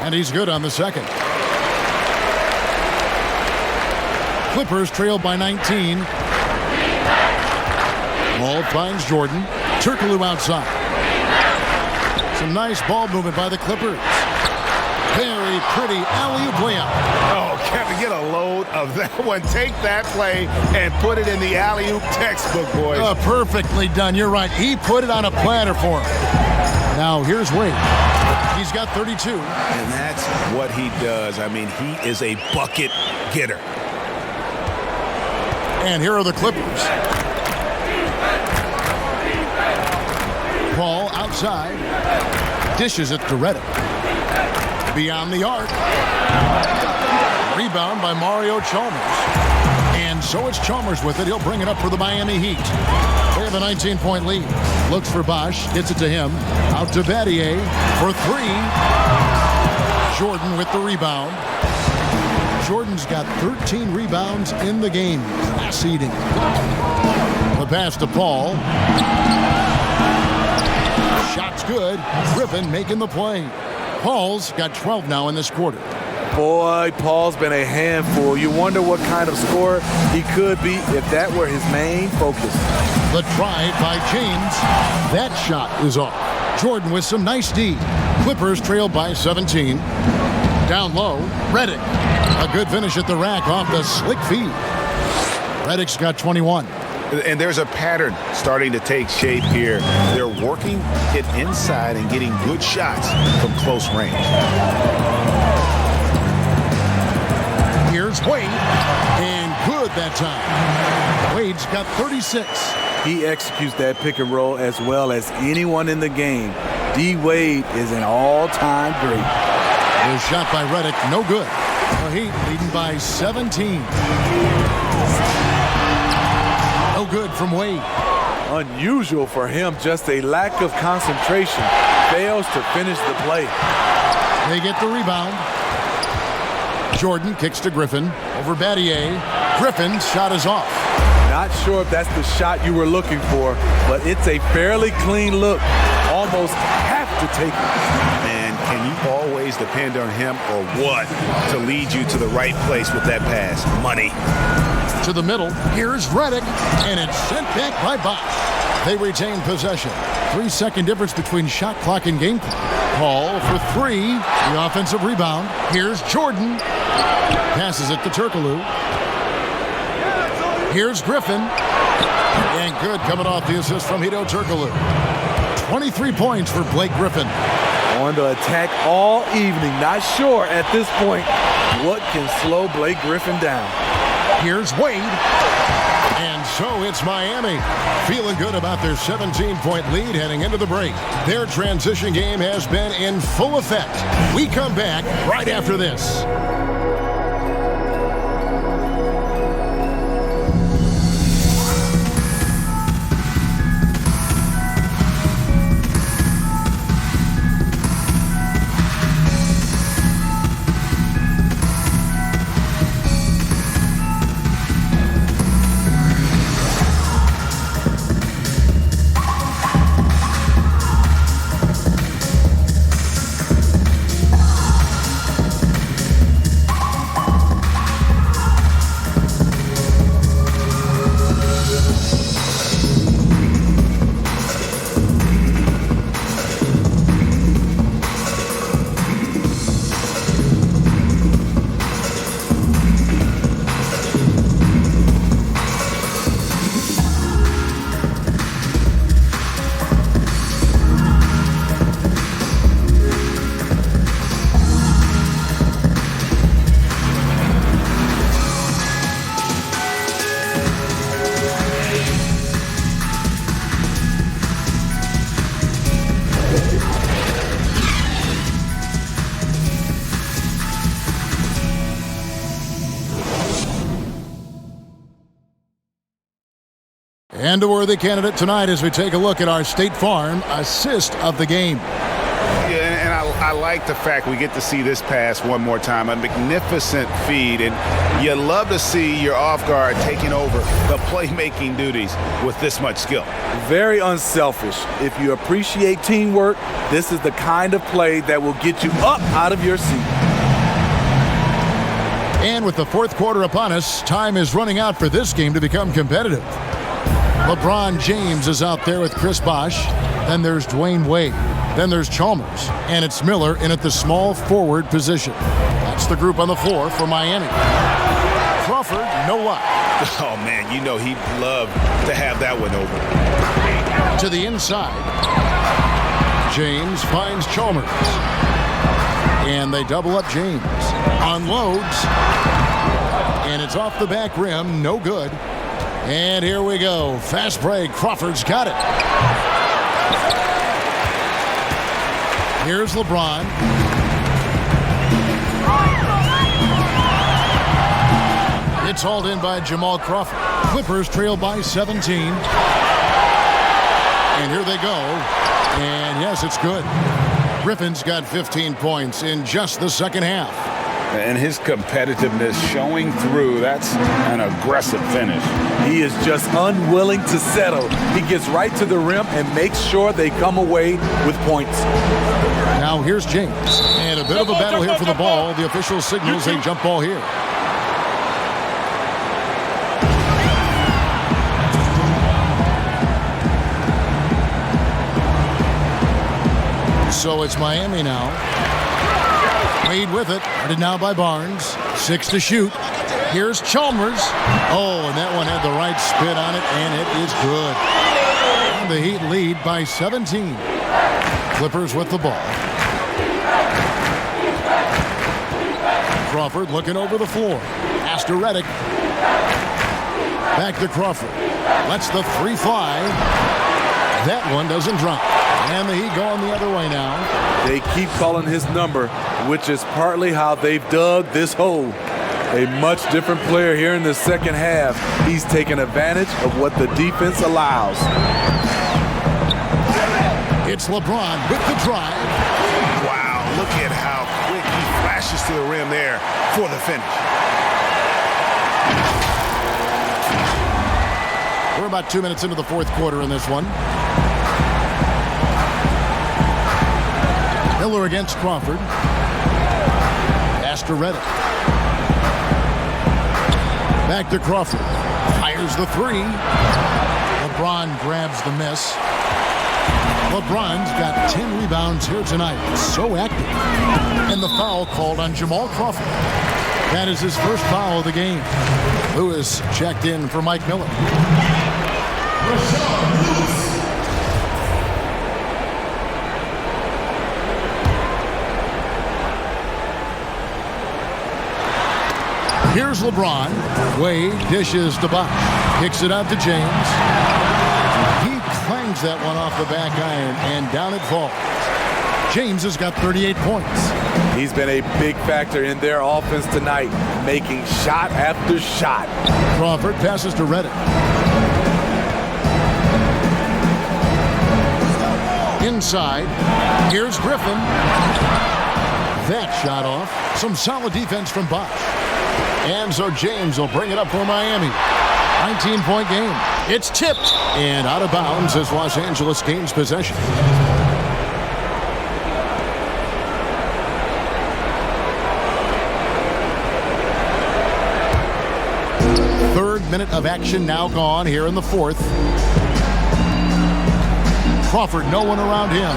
And he's good on the second. Clippers trail by 19. Ball finds Jordan. Turkoglu outside. Some nice ball movement by the Clippers. Very pretty alley-oop layup. Oh, Kevin, get a load of that one. Take that play and put it in the alley-oop textbook, boys. Perfectly done. You're right. He put it on a platter for him. Now here's Wade. He's got 32. And that's what he does. I mean, he is a bucket getter. And here are the Clippers. Paul outside. Dishes it to Reddick. Beyond the arc. Rebound by Mario Chalmers. And so it's Chalmers with it. He'll bring it up for the Miami Heat. They have a 19-point lead. Looks for Bosh. Gets it to him. Out to Battier for 3. Jordan with the rebound. Jordan's got 13 rebounds in the game. Class eating. The pass to Paul. Shot's good. Griffin making the play. Paul's got 12 now in this quarter. Boy, Paul's been a handful. You wonder what kind of scorer he could be if that were his main focus. The drive by James. That shot is off. Jordan with some nice D. Clippers trail by 17. Down low, Redick. A good finish at the rack off the slick feed. Redick's got 21. And there's a pattern starting to take shape here. They're working it inside and getting good shots from close range. Here's Wade, and good that time. Wade's got 36. He executes that pick and roll as well as anyone in the game. D. Wade is an all-time great. The shot by Redick, no good. The Heat leading by 17. No good from Wade. Unusual for him, just a lack of concentration. Fails to finish the play. They get the rebound. Jordan kicks to Griffin over Battier. Griffin's shot is off. Not sure if that's the shot you were looking for, but it's a fairly clean look. Almost have to take it. And can you always depend on him or what to lead you to the right place with that pass? Money. To the middle. Here's Redick, and it's sent back by Bosh. They retain possession. 3-second difference between shot clock and game clock. Paul for three. The offensive rebound. Here's Jordan. Passes it to Turkoglu. Here's Griffin. And good coming off the assist from Hedo Turkoglu. 23 points for Blake Griffin. On the attack all evening. Not sure at this point what can slow Blake Griffin down. Here's Wade. And so it's Miami. Feeling good about their 17-point lead heading into the break. Their transition game has been in full effect. We come back right after this. And a worthy candidate tonight as we take a look at our State Farm assist of the game. Yeah, and I like the fact we get to see this pass one more time. A magnificent feed, and you love to see your off guard taking over the playmaking duties with this much skill. Very unselfish. If you appreciate teamwork, this is the kind of play that will get you up out of your seat. And with the fourth quarter upon us, time is running out for this game to become competitive. LeBron James is out there with Chris Bosh. Then there's Dwayne Wade. Then there's Chalmers. And it's Miller in at the small forward position. That's the group on the floor for Miami. Crawford, no luck. Oh, man, you know he'd love to have that one over. To the inside. James finds Chalmers. And they double up James. Unloads. And it's off the back rim. No good. And here we go. Fast break. Crawford's got it. Here's LeBron. It's hauled in by Jamal Crawford. Clippers trail by 17. And here they go. And yes, it's good. Griffin's got 15 points in just the second half. And his competitiveness showing through. That's an aggressive finish. He is just unwilling to settle. He gets right to the rim and makes sure they come away with points. Now here's James. And a bit of a battle here for the ball. The official signals a jump ball here. So it's Miami now. Wade with it. Guarded now by Barnes. 6 to shoot. Here's Chalmers. Oh, and that one had the right spin on it, and it is good. And the Heat lead by 17. Clippers with the ball. Crawford looking over the floor. Pass to Redick. Back to Crawford. Lets the three fly. That one doesn't drop. And the Heat going the other way now. They keep calling his number, which is partly how they've dug this hole. A much different player here in the second half. He's taken advantage of what the defense allows. It's LeBron with the drive. Wow, look at how quick he flashes to the rim there for the finish. We're about 2 minutes into the fourth quarter in this one. Miller against Crawford. Pass to Redick. Back to Crawford. Fires the three. LeBron grabs the miss. LeBron's got 10 rebounds here tonight. So active. And the foul called on Jamal Crawford. That is his first foul of the game. Lewis checked in for Mike Miller. Here's LeBron. Wade dishes to Bosh. Kicks it out to James. He clangs that one off the back iron, and down it falls. James has got 38 points. He's been a big factor in their offense tonight, making shot after shot. Crawford passes to Redick. Inside. Here's Griffin. That shot off. Some solid defense from Bosh. And so James will bring it up for Miami. 19-point game. It's tipped and out of bounds as Los Angeles gains possession. Third minute of action now gone here in the fourth. Crawford, no one around him.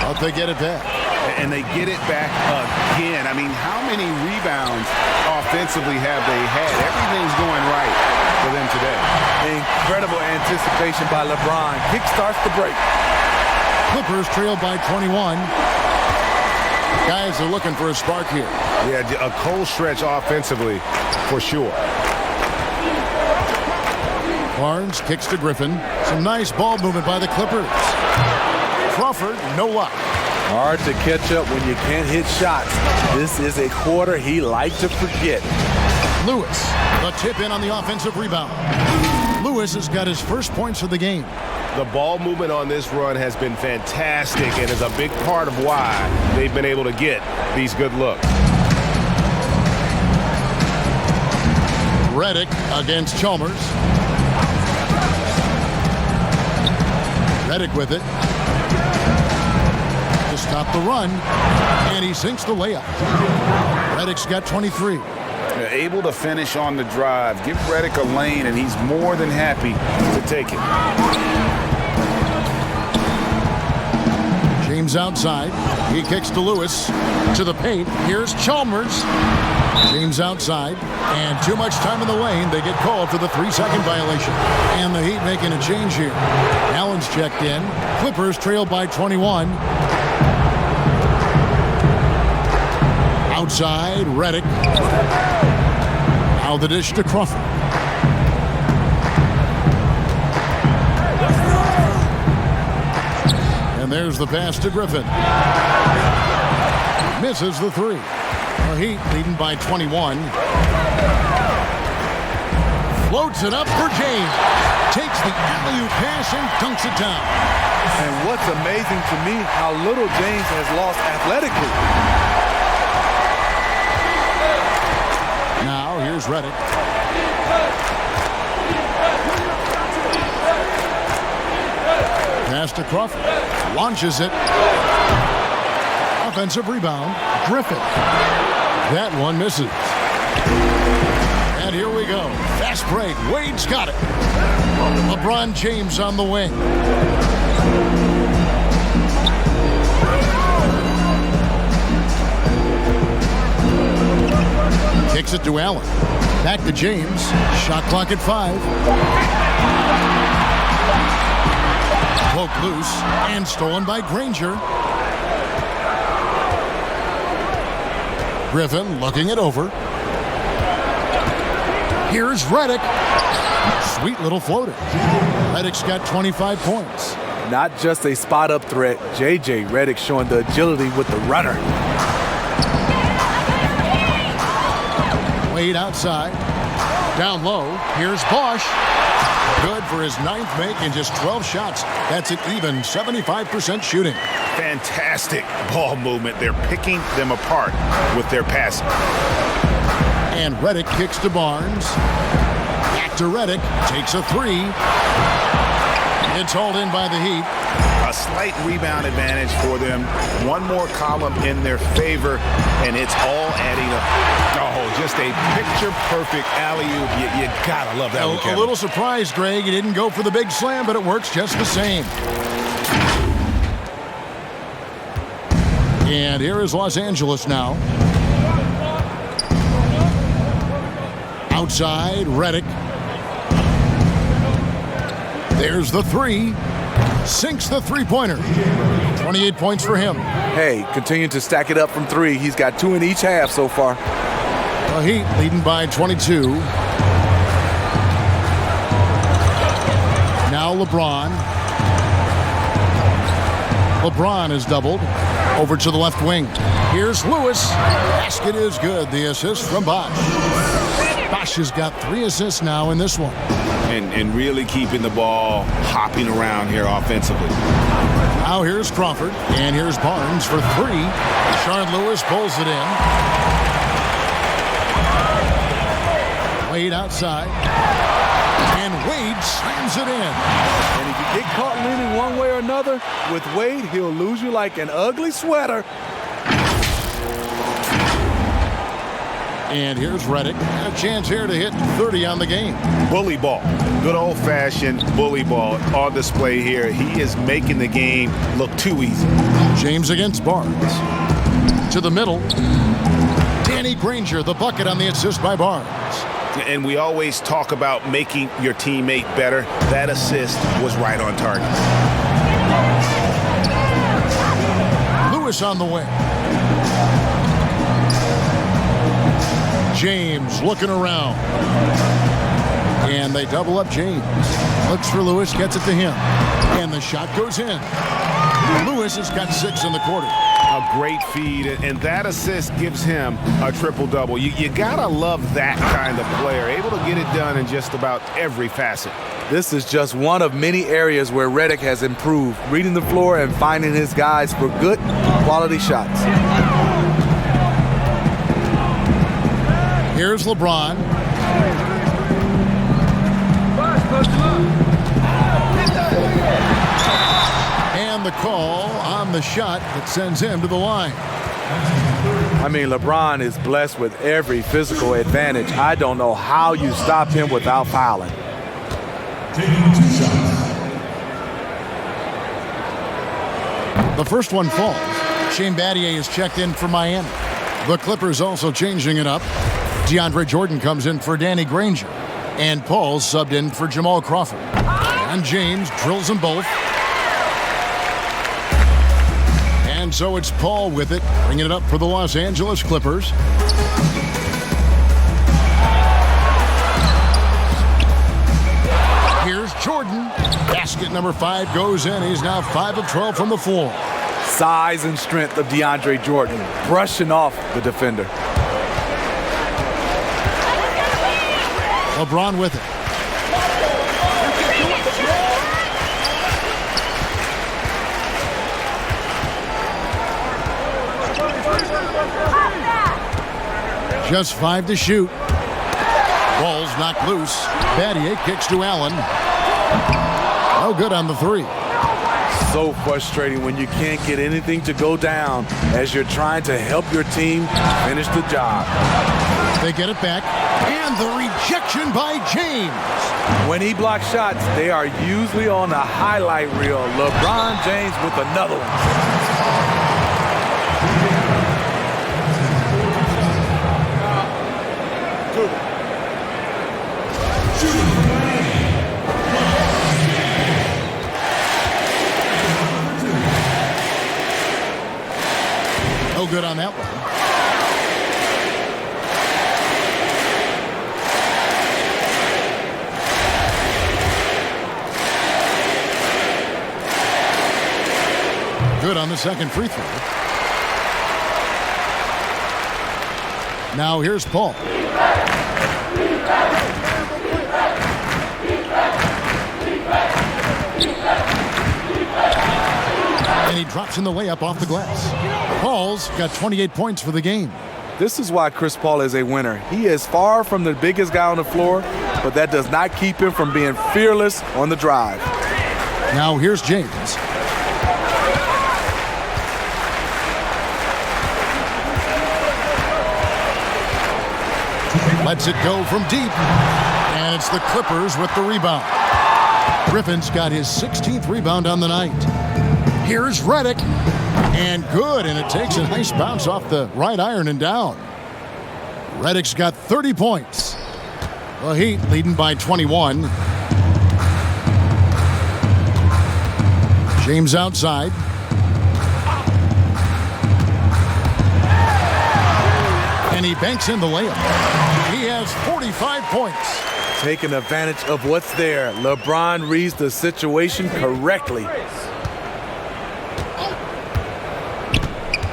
But they get it back. And they get it back again. I mean, how many rebounds offensively have they had? Everything's going right for them today. Incredible anticipation by LeBron. Kickstarts the break. Clippers trail by 21. Guys are looking for a spark here. Yeah, a cold stretch offensively for sure. Barnes kicks to Griffin. Some nice ball movement by the Clippers. Crawford, no luck. Hard to catch up when you can't hit shots. This is a quarter he liked to forget. Lewis, the tip in on the offensive rebound. Lewis has got his first points of the game. The ball movement on this run has been fantastic and is a big part of why they've been able to get these good looks. Redick against Chalmers. Redick with it. To stop the run, and he sinks the layup. Redick's got 23. They're able to finish on the drive. Give Redick a lane, and he's more than happy to take it. James outside. He kicks to Lewis. To the paint. Here's Chalmers. James outside. And too much time in the lane. They get called for the 3-second violation. And the Heat making a change here. Allen's checked in. Clippers trail by 21. Outside, Redick. Now the dish to Crawford. And there's the pass to Griffin. Misses the three. The Heat leading by 21. Floats it up for James. Takes the alley-oop pass and dunks it down. And what's amazing to me, how little James has lost athletically. here's Redick. Pass to Crawford. Launches it. Offensive rebound. Griffin. That one misses. And here we go. Fast break. Wade's got it. LeBron James on the wing. Kicks it to Allen. Back to James. Shot clock at 5. Poked loose and stolen by Granger. Griffin looking it over. Here's Redick. Sweet little floater. Redick's got 25 points. Not just a spot-up threat. J.J. Redick showing the agility with the runner. Wade outside. Down low. Here's Bosch. Good for his 9th make in just 12 shots. That's an even 75% shooting. Fantastic ball movement. They're picking them apart with their passing. And Redick kicks to Barnes. Back to Redick. Takes a 3. It's hauled in by the Heat. A slight rebound advantage for them. One more column in their favor, and it's all adding up. Oh, just a picture-perfect alley-oop. You gotta love that one, Kevin. A little surprised, Greg. He didn't go for the big slam, but it works just the same. And here is Los Angeles now. Outside, Redick. There's the 3. Sinks the three-pointer. 28 points for him. Hey, continue to stack it up from 3. He's got 2 in each half so far. The Heat leading by 22. Now LeBron. LeBron is doubled. Over to the left wing. Here's Lewis. Basket is good. The assist from Bosch. Bosch has got 3 assists now in this one. And really keeping the ball hopping around here offensively. Now here's Crawford. And here's Barnes for 3. Rashard Lewis pulls it in. Wade outside. And Wade slams it in. And if you get caught leaning one way or another, with Wade, he'll lose you like an ugly sweater. And here's Redick. A chance here to hit 30 on the game. Bully ball. Good old-fashioned bully ball on display here. He is making the game look too easy. James against Barnes. To the middle. Danny Granger, the bucket on the assist by Barnes. And we always talk about making your teammate better. That assist was right on target. Lewis on the wing. James looking around. And they double up James. Looks for Lewis, gets it to him. And the shot goes in. Lewis has got 6 in the quarter. A great feed, and that assist gives him a triple-double. You gotta love that kind of player, able to get it done in just about every facet. This is just one of many areas where Redick has improved, reading the floor and finding his guys for good quality shots. Here's LeBron. And the call on the shot that sends him to the line. I mean, LeBron is blessed with every physical advantage. I don't know how you stop him without fouling. The first one falls. Shane Battier is checked in for Miami. The Clippers also changing it up. DeAndre Jordan comes in for Danny Granger. And Paul subbed in for Jamal Crawford. And James drills them both. And so it's Paul with it, bringing it up for the Los Angeles Clippers. Here's Jordan. Basket number 5 goes in. He's now 5 of 12 from the floor. Size and strength of DeAndre Jordan, brushing off the defender. LeBron with it. Just 5 to shoot. knocked loose. Battier kicks to Allen. No good on the three. So frustrating when you can't get anything to go down as you're trying to help your team finish the job. They get it back, and the rejection by James. When he blocks shots, they are usually on the highlight reel. LeBron James with another one. No good on that one. Good on the second free throw. Now here's Paul. And he drops in the layup off the glass. Paul's got 28 points for the game. This is why Chris Paul is a winner. He is far from the biggest guy on the floor, but that does not keep him from being fearless on the drive. Now here's James. Lets it go from deep. And it's the Clippers with the rebound. Griffin's got his 16th rebound on the night. Here's Redick. And good, and it takes a nice bounce off the right iron and down. Redick's got 30 points. The Heat leading by 21. James outside. And he banks in the layup. He has 45 points. Taking advantage of what's there. LeBron reads the situation correctly.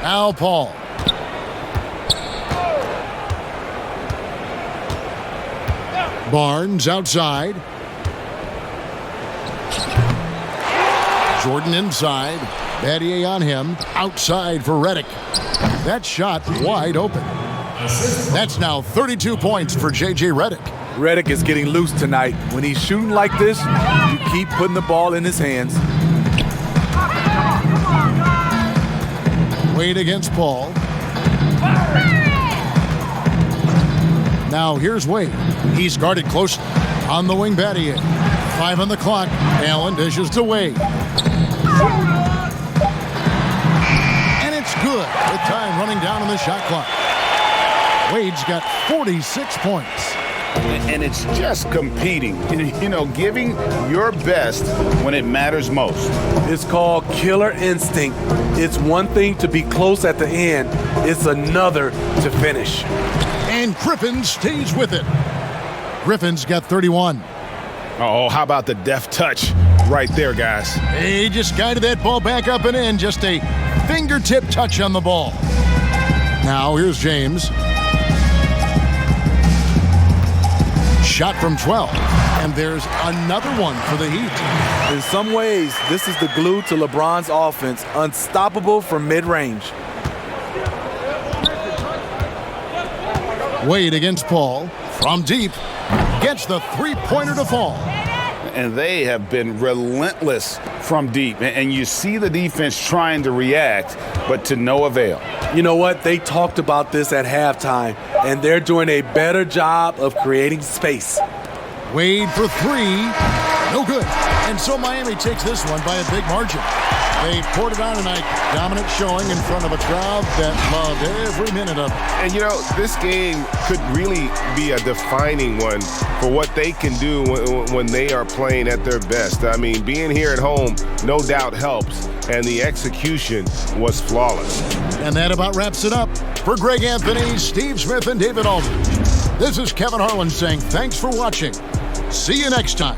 Now Paul. Barnes outside. Jordan inside. Battier on him. Outside for Redick. That shot wide open. That's now 32 points for J.J. Redick. Redick is getting loose tonight. When he's shooting like this, you keep putting the ball in his hands. Wade against Paul. Now here's Wade. He's guarded close on the wing. Battier. 5 on the clock. Allen dishes to Wade. And it's good with time running down on the shot clock. Wade's got 46 points. And it's just competing, you know, giving your best when it matters most. It's called killer instinct. It's one thing to be close at the end. It's another to finish. And Griffin stays with it. Griffin's got 31. Oh, how about the deft touch right there, guys? He just guided that ball back up and in. Just a fingertip touch on the ball. Now here's James. Shot from 12. And there's another one for the Heat. In some ways, this is the glue to LeBron's offense. Unstoppable from mid-range. Wade against Paul. From deep. Gets the three-pointer to fall. And they have been relentless from deep. And you see the defense trying to react, but to no avail. You know what? They talked about this at halftime, and they're doing a better job of creating space. Wade for 3. No good. And so Miami takes this one by a big margin. They poured it on tonight. Dominant showing in front of a crowd that loved every minute of it. And, you know, this game could really be a defining one for what they can do when they are playing at their best. I mean, being here at home no doubt helps, and the execution was flawless. And that about wraps it up. For Greg Anthony, Steve Smith, and David Aldridge, this is Kevin Harlan saying thanks for watching. See you next time.